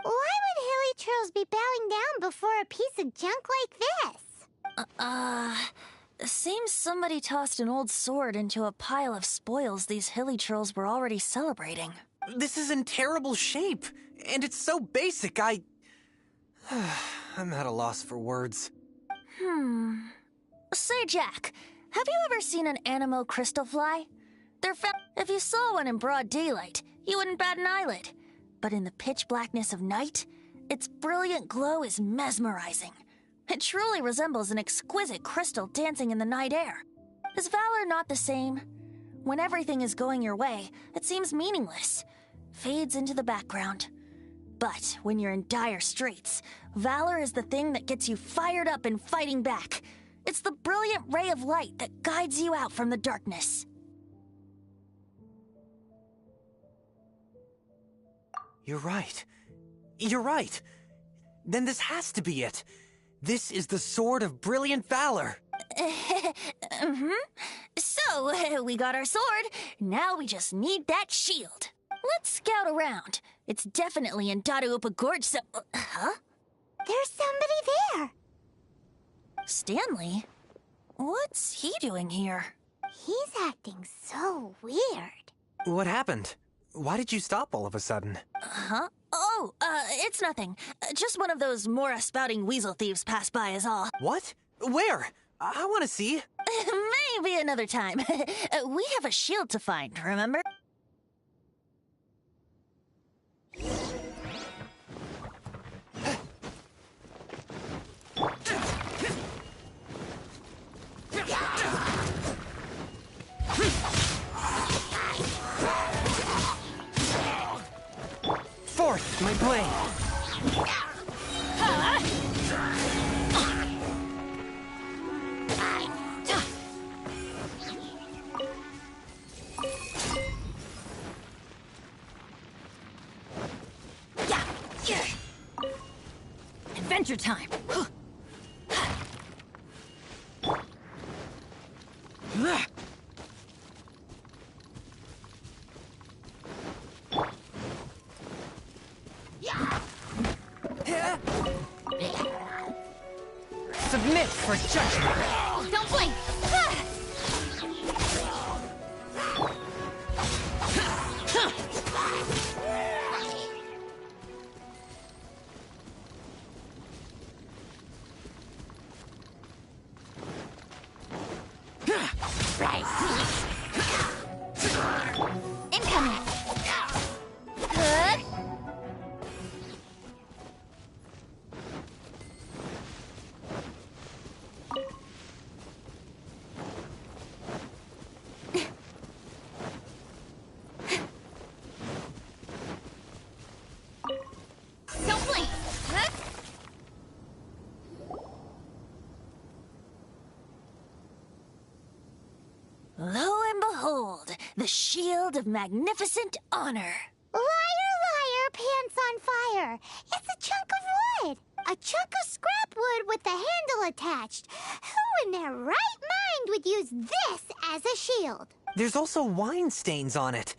Why would Hilichurls be bowing down before a piece of junk like this? Seems somebody tossed an old sword into a pile of spoils these Hilichurls were already celebrating. This is in terrible shape, and it's so basic, I'm at a loss for words. Say, Jack, have you ever seen an Anemo crystal fly? If you saw one in broad daylight, you wouldn't bat an eyelid. But in the pitch blackness of night, its brilliant glow is mesmerizing. It truly resembles an exquisite crystal dancing in the night air. Is valor not the same? When everything is going your way, it seems meaningless, fades into the background. But when you're in dire straits, valor is the thing that gets you fired up and fighting back. It's the brilliant ray of light that guides you out from the darkness. You're right. You're right. Then this has to be it. This is the Sword of Brilliant Valor. So, we got our sword. Now we just need that shield. Let's scout around. It's definitely in Daraupa Gorge, so... Huh? There's somebody there. Stanley? What's he doing here? He's acting so weird. What happened? Why did you stop all of a sudden? Huh? It's nothing. Just one of those Mora-spouting weasel thieves passed by is all. What? Where? I want to see. Maybe another time. We have a shield to find, remember? Forth, my blade. Adventure time! Submit for judgment. Don't blink! Incoming! Don't blink! Lo and behold, the Shield of Magnificent Honor. Liar, liar, pants on fire. It's a chunk of wood. A chunk of scrap wood with the handle attached. Who in their right mind would use this as a shield? There's also wine stains on it.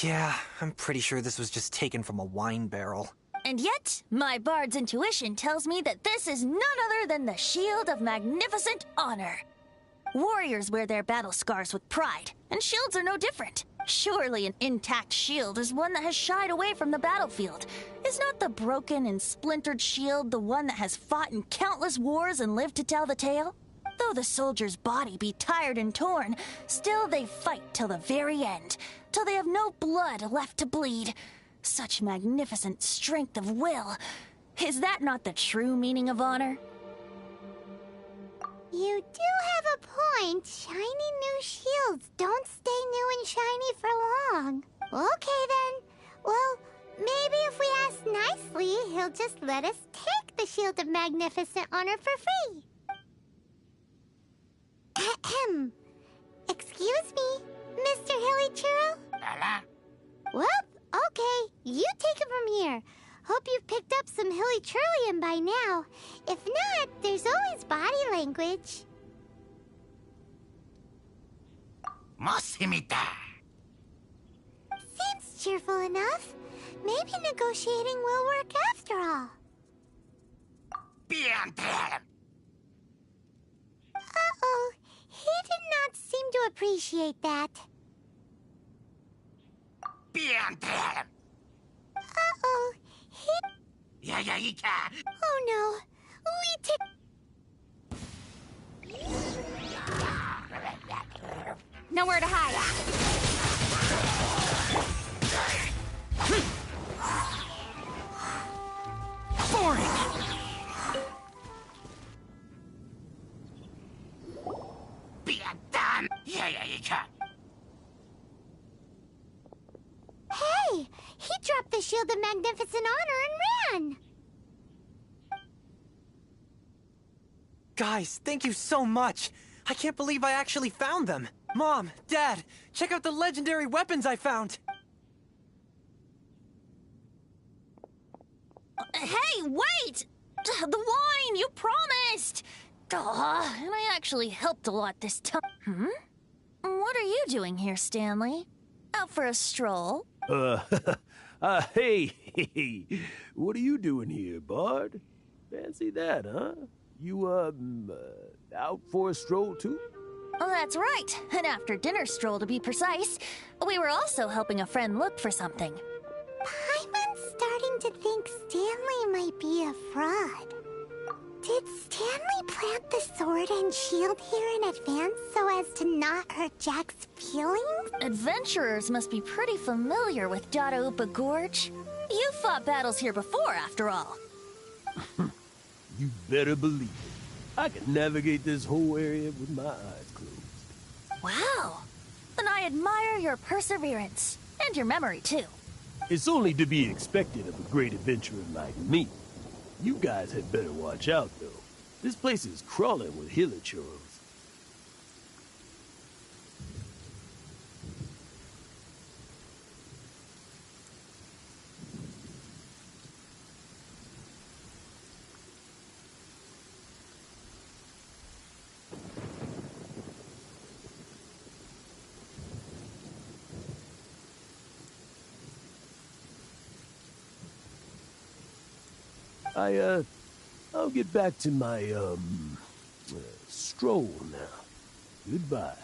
Yeah, I'm pretty sure this was just taken from a wine barrel. And yet, my bard's intuition tells me that this is none other than the Shield of Magnificent Honor. Warriors wear their battle scars with pride, and shields are no different. Surely an intact shield is one that has shied away from the battlefield. Is not the broken and splintered shield the one that has fought in countless wars and lived to tell the tale? Though the soldier's body be tired and torn, still they fight till the very end, till they have no blood left to bleed. Such magnificent strength of will. Is that not the true meaning of honor? You do have a point. Shiny new shields don't stay new and shiny for long. Okay then. Well, maybe if we ask nicely, he'll just let us take the Shield of Magnificent Honor for free. Ahem. Excuse me, Mr. Hilichurl? Well, okay. You take it from here. Hope you've picked up some Hilichurlian by now. If not, there's always body language. Seems cheerful enough. Maybe negotiating will work after all. Uh-oh. He did not seem to appreciate that. Uh-oh. Oh no. Nowhere to hide. Hey! He dropped the Shield of Magnificent Honor and ran! Guys, thank you so much. I can't believe I actually found them. Mom, Dad, check out the legendary weapons I found. Hey, wait! The wine, you promised! And I actually helped a lot this time. What are you doing here, Stanley? Out for a stroll? Hey, what are you doing here, Bard? Fancy that, huh? You, out for a stroll, too? Oh, that's right. An after-dinner stroll, to be precise. We were also helping a friend look for something. Paimon starting to think Stanley might be a fraud. Did Stanley plant the sword and shield here in advance so as to not hurt Jack's feelings? Adventurers must be pretty familiar with Dadaupa Gorge. You've fought battles here before, after all. You better believe it. I can navigate this whole area with my eyes closed. Wow. Then I admire your perseverance. And your memory, too. It's only to be expected of a great adventurer like me. You guys had better watch out, though. This place is crawling with hilichurls. I'll get back to my, stroll now. Goodbye.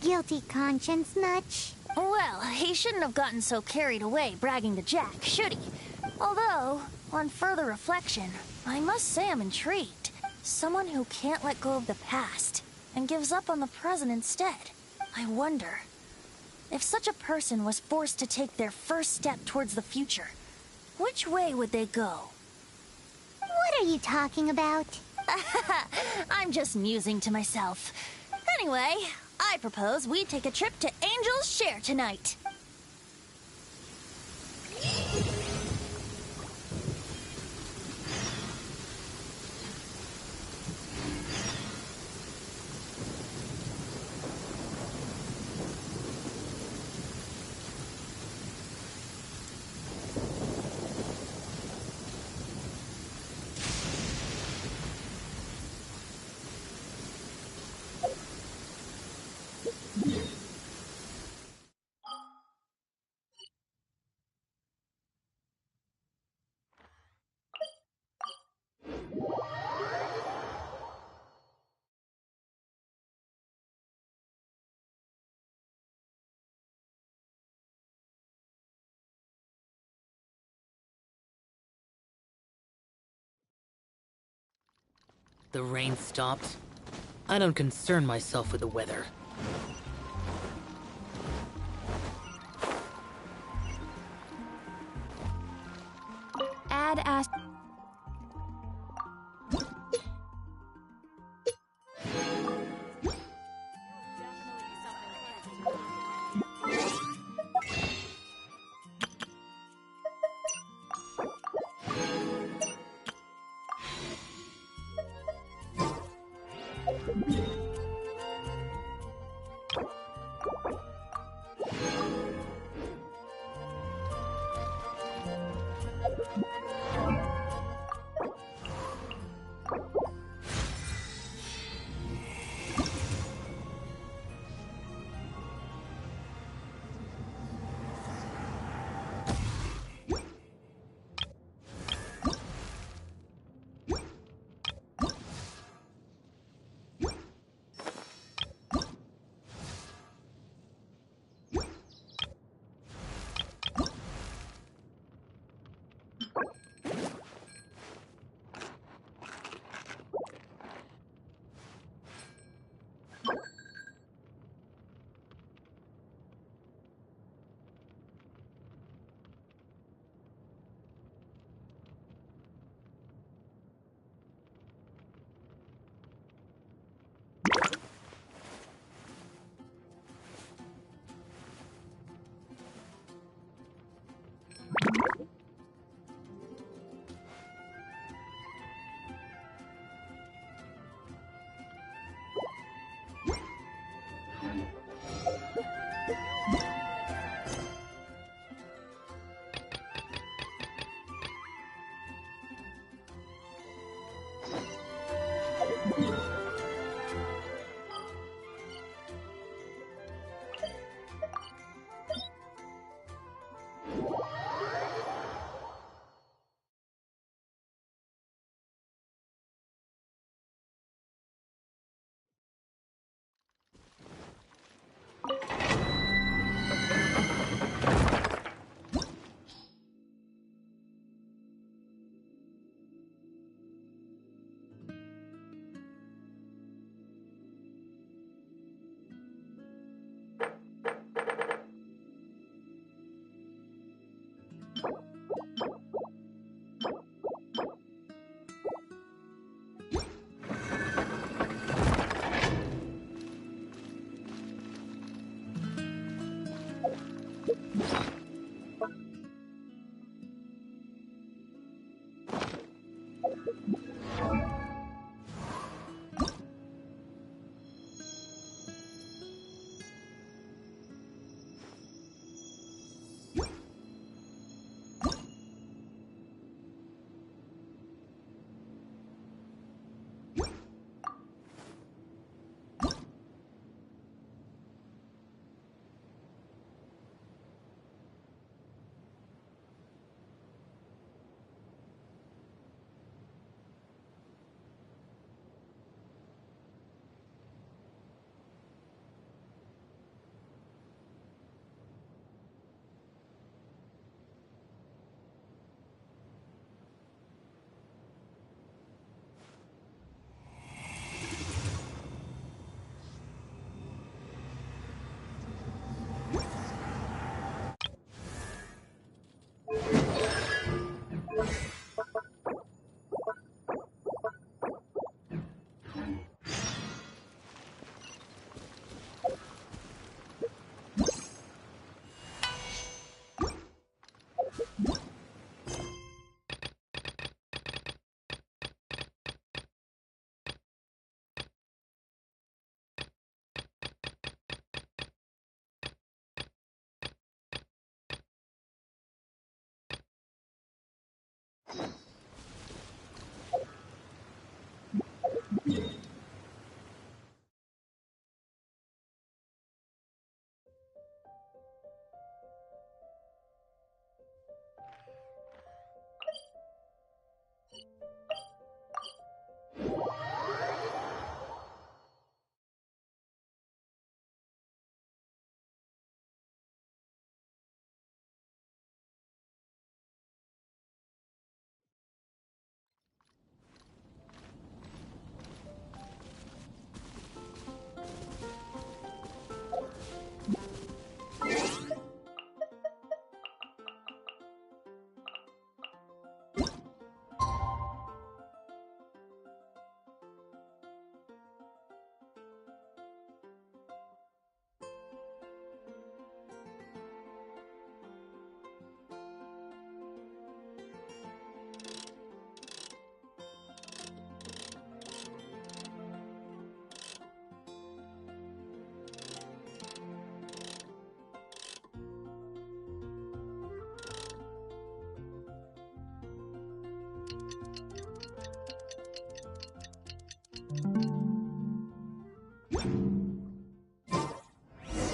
Guilty conscience, Nutch? Well, he shouldn't have gotten so carried away bragging to Jack, should he? Although, on further reflection, I must say I'm intrigued. Someone who can't let go of the past and gives up on the present instead. I wonder, if such a person was forced to take their first step towards the future, which way would they go? What are you talking about? I'm just musing to myself. Anyway, I propose we take a trip to Angel's Share tonight. The rain stopped. I don't concern myself with the weather. Ad Ast.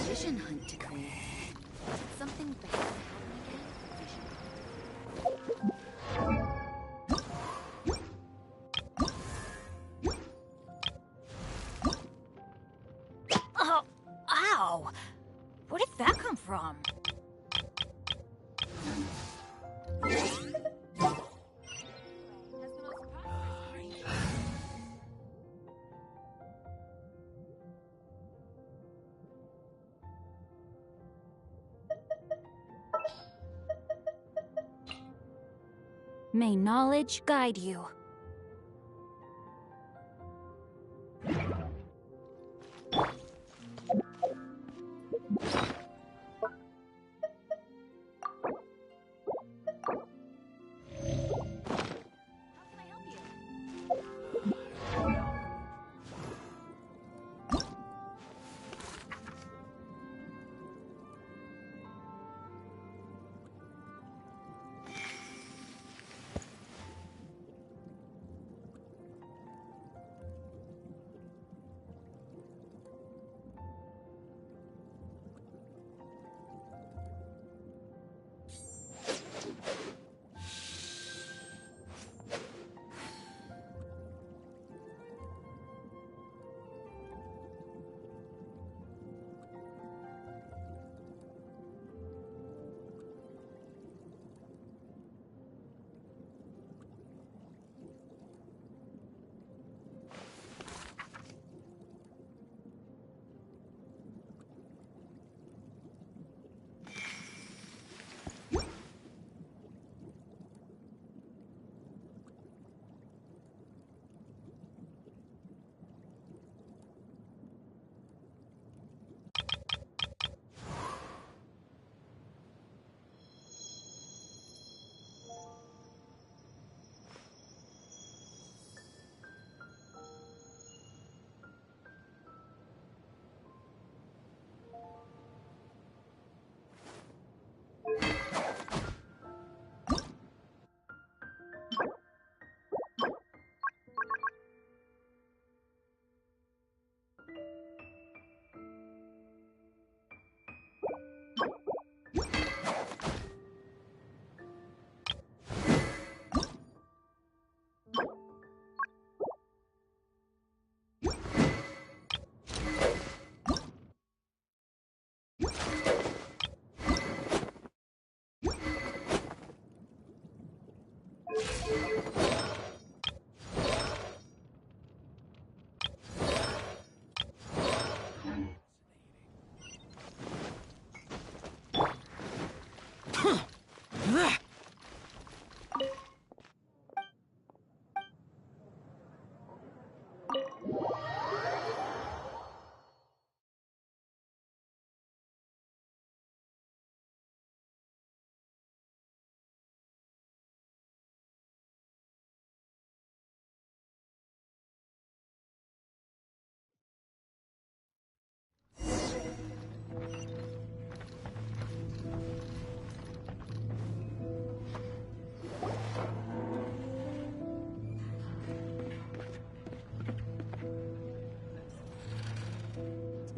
Vision hunt to create. Something bad happening again? Vision. Oh, ow! Where did that come from? May knowledge guide you.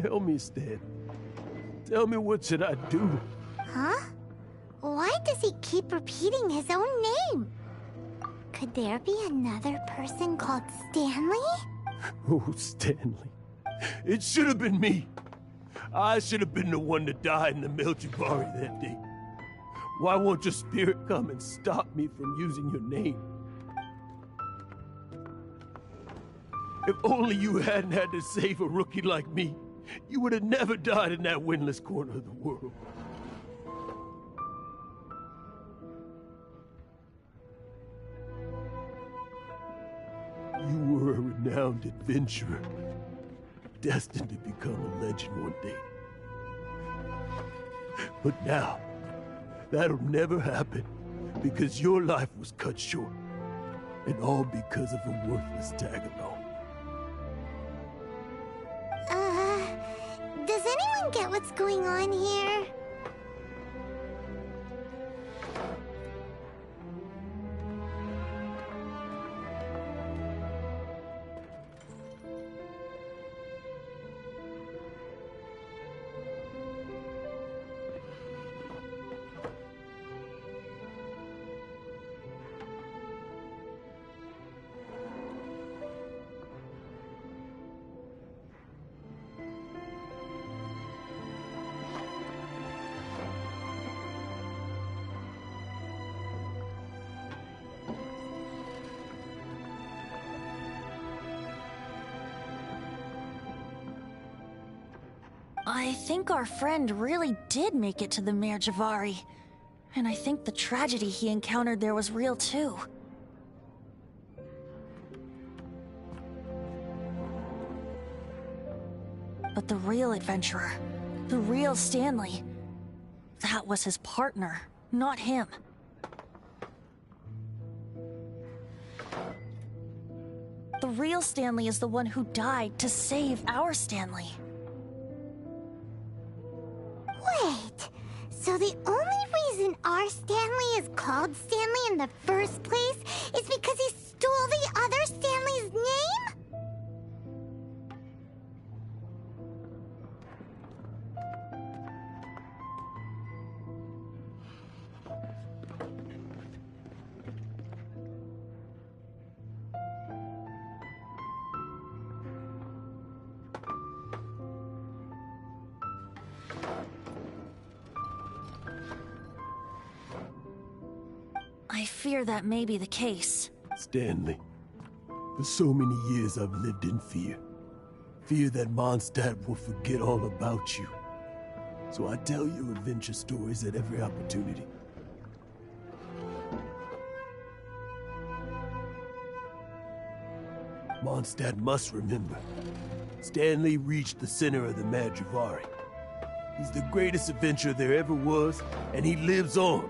Tell me, Stan. Tell me, what should I do? Huh? Why does he keep repeating his own name? Could there be another person called Stanley? Oh, Stanley. It should have been me. I should have been the one to die in the Melchivari that day. Why won't your spirit come and stop me from using your name? If only you hadn't had to save a rookie like me, you would have never died in that windless corner of the world. You were a renowned adventurer, destined to become a legend one day. But now, that'll never happen, because your life was cut short, and all because of a worthless tag-along. Does anyone get what's going on here? I think our friend really did make it to the Mare Javari. And I think the tragedy he encountered there was real too. But the real adventurer, the real Stanley, that was his partner, not him. The real Stanley is the one who died to save our Stanley. Wait, so the only reason our Stanley is called Stanley in the first place is because he stole the other Stanley's name? I fear that may be the case. Stanley, for so many years I've lived in fear. Fear that Mondstadt will forget all about you. So I tell you adventure stories at every opportunity. Mondstadt must remember. Stanley reached the center of the Mare Javari. He's the greatest adventurer there ever was, and he lives on.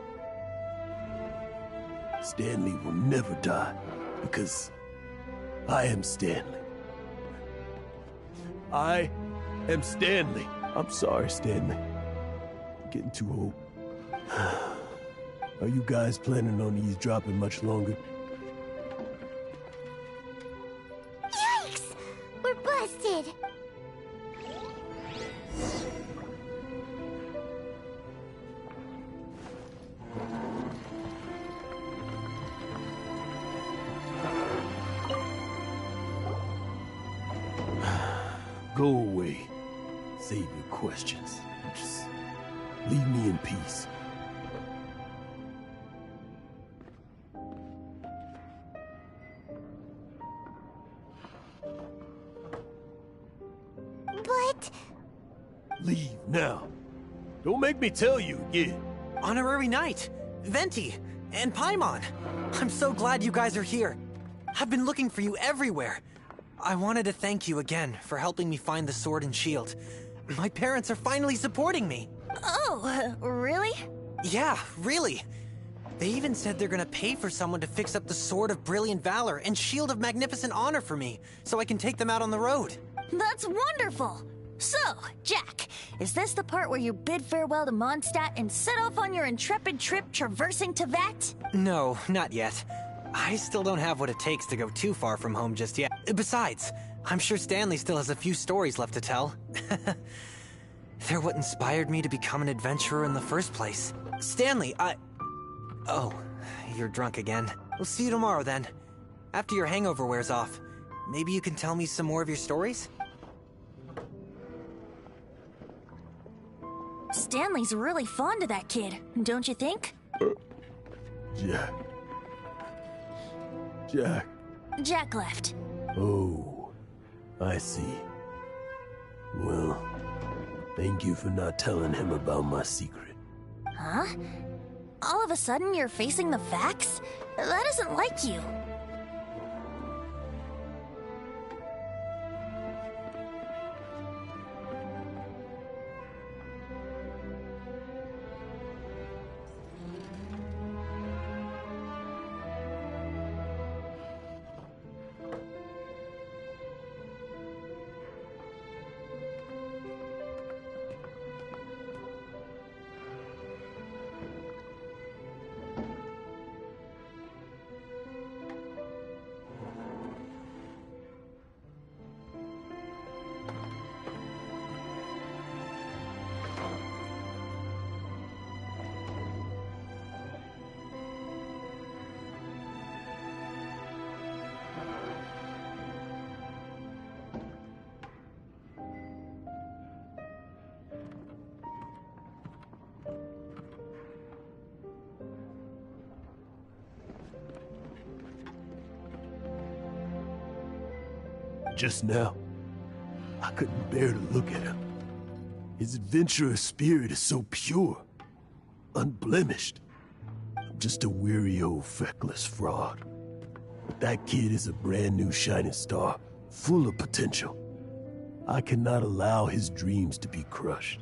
Stanley will never die, because I am Stanley. I am Stanley. I'm sorry, Stanley. I'm getting too old. Are you guys planning on eavesdropping much longer? Yikes! We're busted! Go away. Save your questions. Just leave me in peace. But... Leave now. Don't make me tell you again. Honorary Knight, Venti, and Paimon. I'm so glad you guys are here. I've been looking for you everywhere. I wanted to thank you again for helping me find the sword and shield. My parents are finally supporting me. Oh, really? Yeah, really. They even said they're gonna pay for someone to fix up the Sword of Brilliant Valor and Shield of Magnificent Honor for me, so I can take them out on the road. That's wonderful! So, Jack, is this the part where you bid farewell to Mondstadt and set off on your intrepid trip traversing Teyvat? No, not yet. I still don't have what it takes to go too far from home just yet. Besides, I'm sure Stanley still has a few stories left to tell. They're what inspired me to become an adventurer in the first place. Stanley, Oh, you're drunk again. We'll see you tomorrow then. After your hangover wears off. Maybe you can tell me some more of your stories? Stanley's really fond of that kid, don't you think? Jack. Jack. Jack left. Oh, I see. Well, thank you for not telling him about my secret. Huh? All of a sudden you're facing the facts? That isn't like you. Just now, I couldn't bear to look at him. His adventurous spirit is so pure, unblemished. I'm just a weary old feckless fraud. But that kid is a brand new shining star, full of potential. I cannot allow his dreams to be crushed.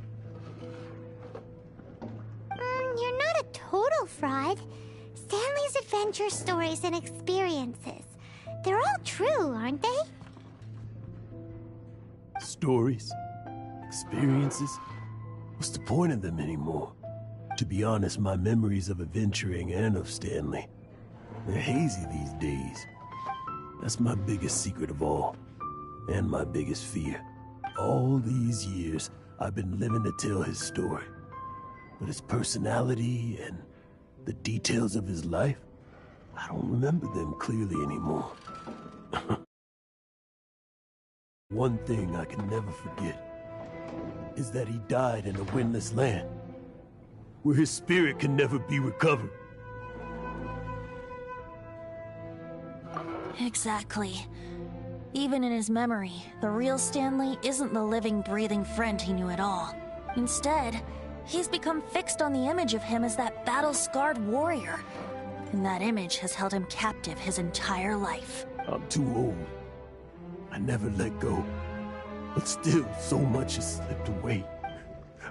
You're not a total fraud. Stanley's adventure stories and experiences. They're all true, aren't they? Stories? Experiences? What's the point of them anymore? To be honest, my memories of adventuring and of Stanley, they're hazy these days. That's my biggest secret of all, and my biggest fear. All these years, I've been living to tell his story. But his personality and the details of his life, I don't remember them clearly anymore. One thing I can never forget is that he died in a windless land, where his spirit can never be recovered. Exactly. Even in his memory, the real Stanley isn't the living, breathing friend he knew at all. Instead, he's become fixed on the image of him as that battle-scarred warrior. And that image has held him captive his entire life. I'm too old. I never let go. But still, so much has slipped away.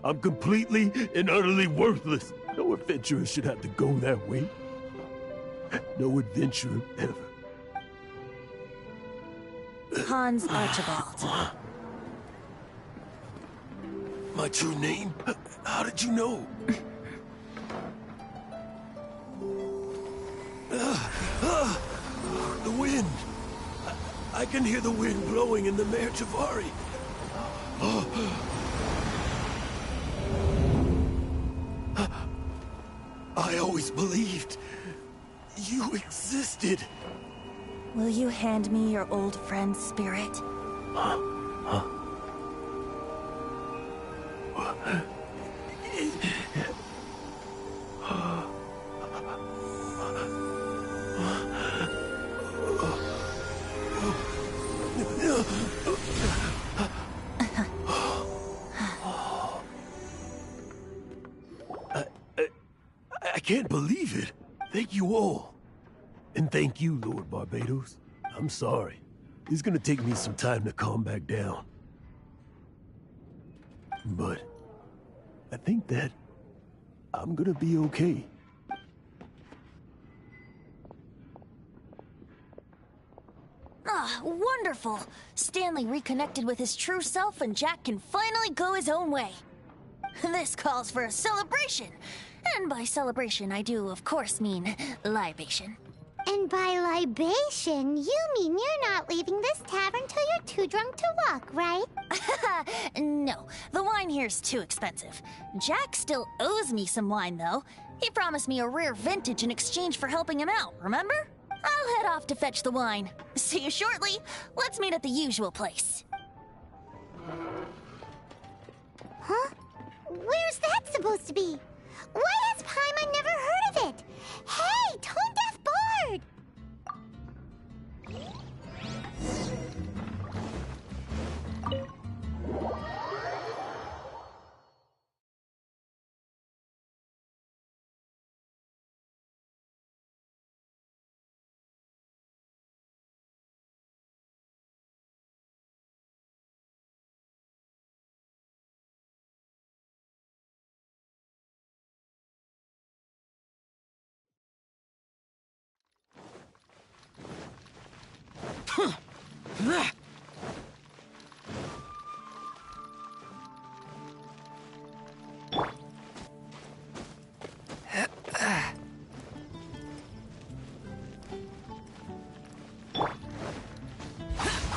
I'm completely and utterly worthless. No adventurer should have to go that way. No adventurer ever. Hans Archibald. My true name? How did you know? The wind. I can hear the wind blowing in the Mare Javari. I always believed you existed. Will you hand me your old friend's spirit? can't believe it. Thank you all. And thank you, Lord Barbados. I'm sorry. It's gonna take me some time to calm back down. But I think that I'm gonna be okay. Ah, wonderful! Stanley reconnected with his true self and Jack can finally go his own way. This calls for a celebration. And by celebration, I do, of course, mean libation. And by libation, you mean you're not leaving this tavern till you're too drunk to walk, right? No, the wine here's too expensive. Jack still owes me some wine, though. He promised me a rare vintage in exchange for helping him out, remember? I'll head off to fetch the wine. See you shortly. Let's meet at the usual place. Huh? Where's that supposed to be? Why has Paimon never heard of it? Hey, Tone Deaf Bard!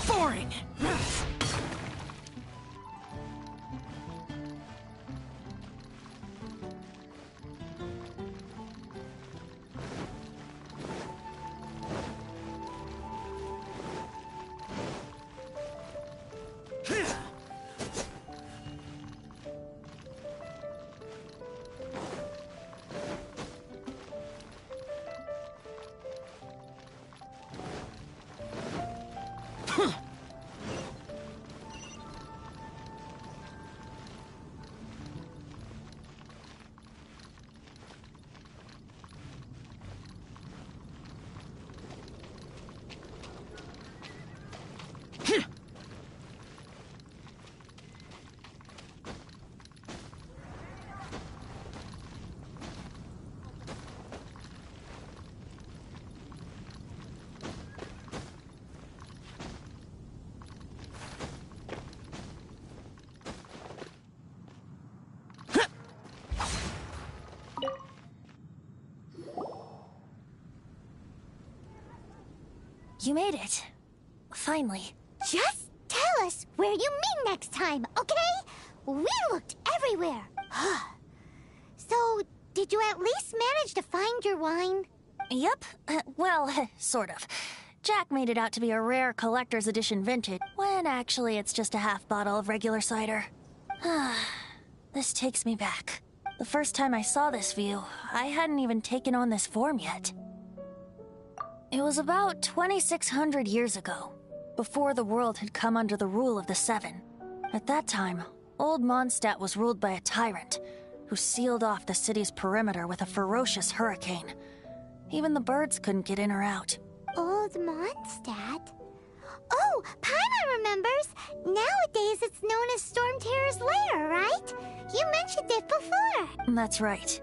Boring! You made it. Finally. Just tell us where you meet next time, okay? We looked everywhere. So, did you at least manage to find your wine? Yep. Well, sort of. Jack made it out to be a rare collector's edition vintage, when actually it's just a half bottle of regular cider. This takes me back. The first time I saw this view, I hadn't even taken on this form yet. It was about 2,600 years ago, before the world had come under the rule of the Seven. At that time, Old Mondstadt was ruled by a tyrant, who sealed off the city's perimeter with a ferocious hurricane. Even the birds couldn't get in or out. Old Mondstadt? Oh, Paimon remembers! Nowadays it's known as Storm Terror's lair, right? You mentioned it before! That's right.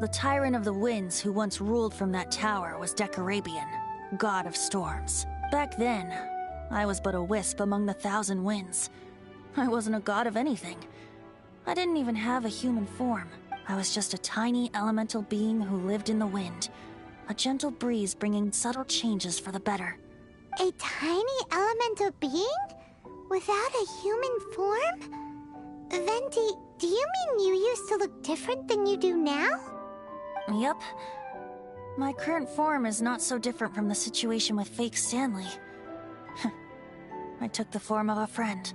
The Tyrant of the Winds who once ruled from that tower was Decarabian, god of storms. Back then, I was but a wisp among the thousand winds. I wasn't a god of anything. I didn't even have a human form. I was just a tiny elemental being who lived in the wind. A gentle breeze bringing subtle changes for the better. A tiny elemental being? Without a human form? Venti, do you mean you used to look different than you do now? Yep. My current form is not so different from the situation with fake Stanley. I took the form of a friend.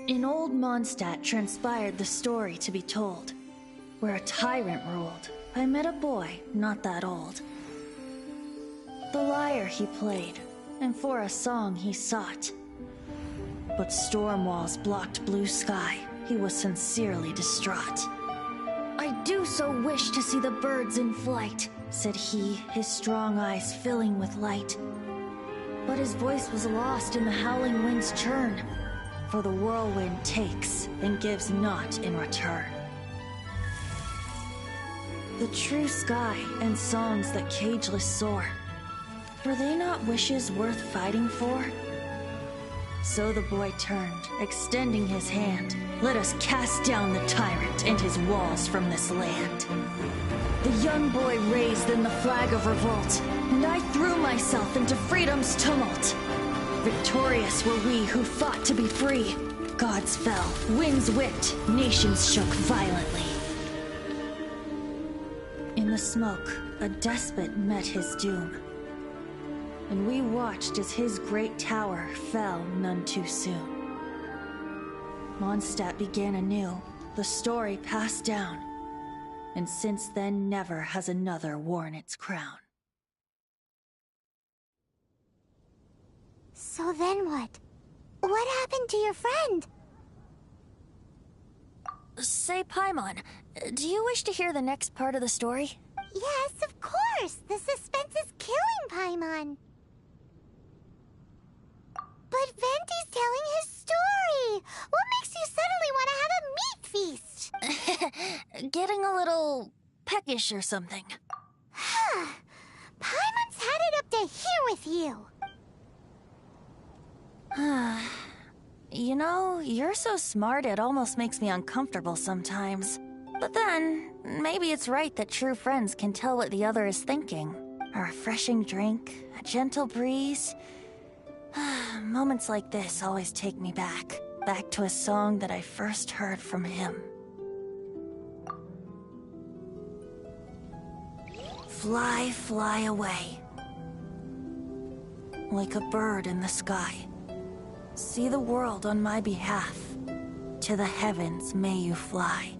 In Old Mondstadt transpired the story to be told. Where a tyrant ruled, I met a boy not that old. The lyre he played, and for a song he sought. But storm walls blocked blue sky. He was sincerely distraught. I do so wish to see the birds in flight, said he, his strong eyes filling with light. But his voice was lost in the howling wind's churn, for the whirlwind takes and gives not in return. The true sky and songs that cageless soar, were they not wishes worth fighting for? So the boy turned, extending his hand. Let us cast down the tyrant and his walls from this land. The young boy raised then the flag of revolt, and I threw myself into freedom's tumult. Victorious were we who fought to be free. Gods fell, winds whipped, nations shook violently. In the smoke, a despot met his doom, and we watched as his great tower fell none too soon. Mondstadt began anew, the story passed down, and since then never has another worn its crown. So then what? What happened to your friend? Say, Paimon, do you wish to hear the next part of the story? Yes, of course! The suspense is killing Paimon! But Venti's telling his story! What makes you suddenly want to have a meat feast? Getting a little peckish or something. Paimon's had it up to here with you! You know, you're so smart it almost makes me uncomfortable sometimes. But then, maybe it's right that true friends can tell what the other is thinking. A refreshing drink, a gentle breeze. Moments like this always take me back to a song that I first heard from him. Fly, fly away. Like a bird in the sky. See the world on my behalf. To the heavens may you fly.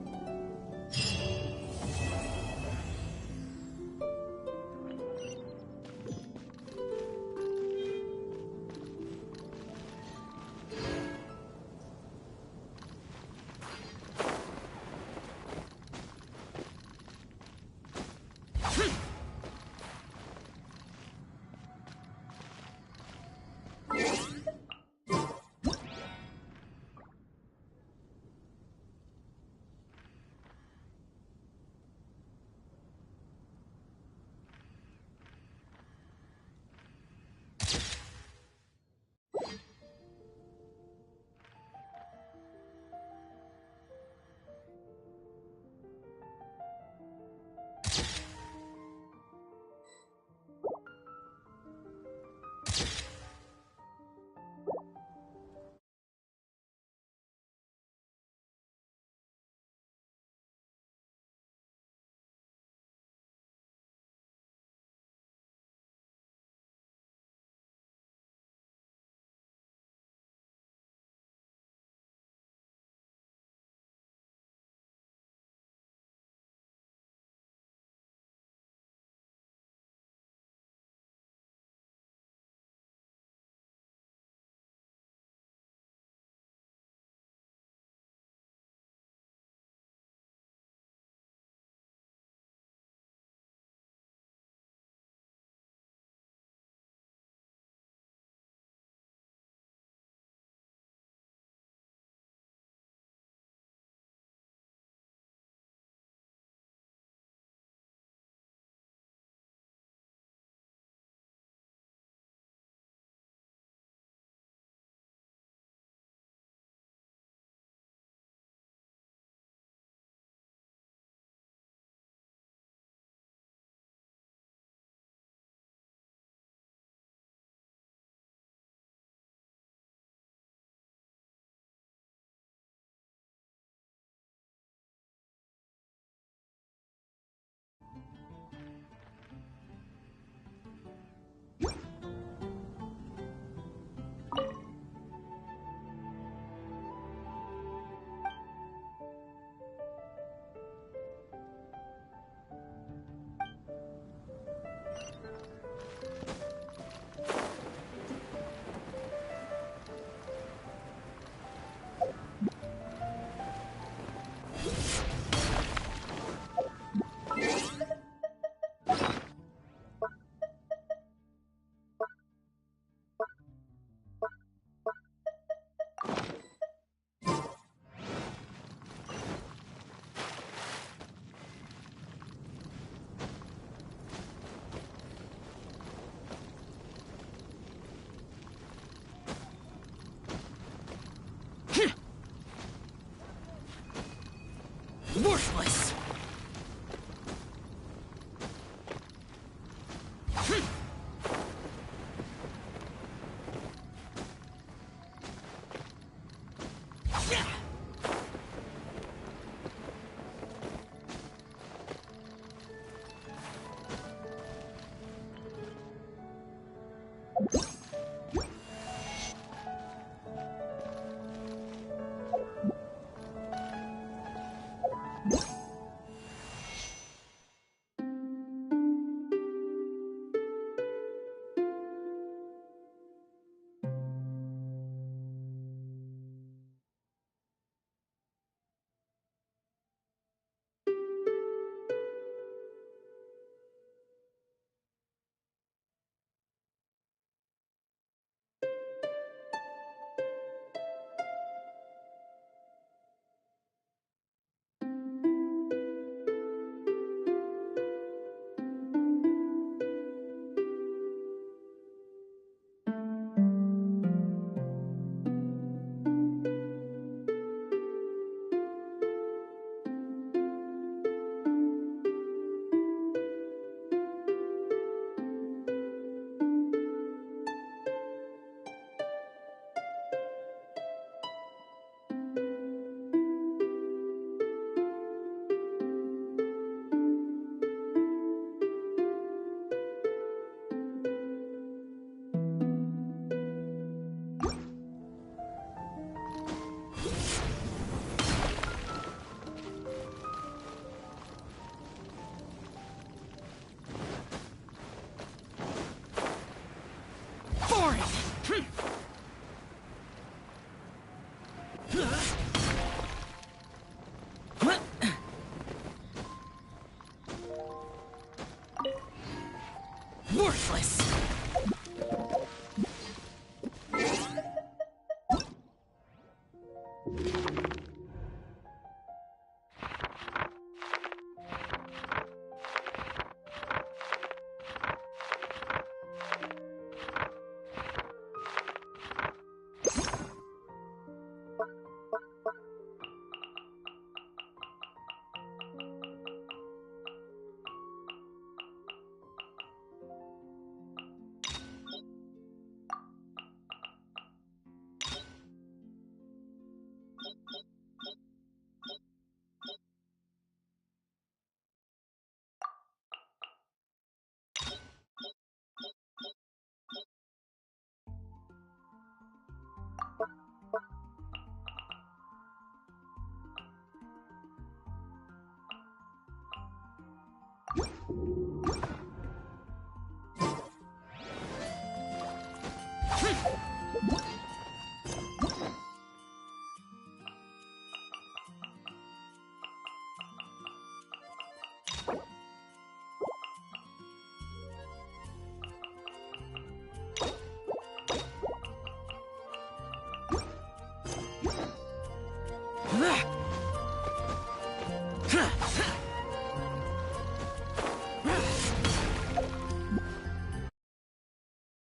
Worthless!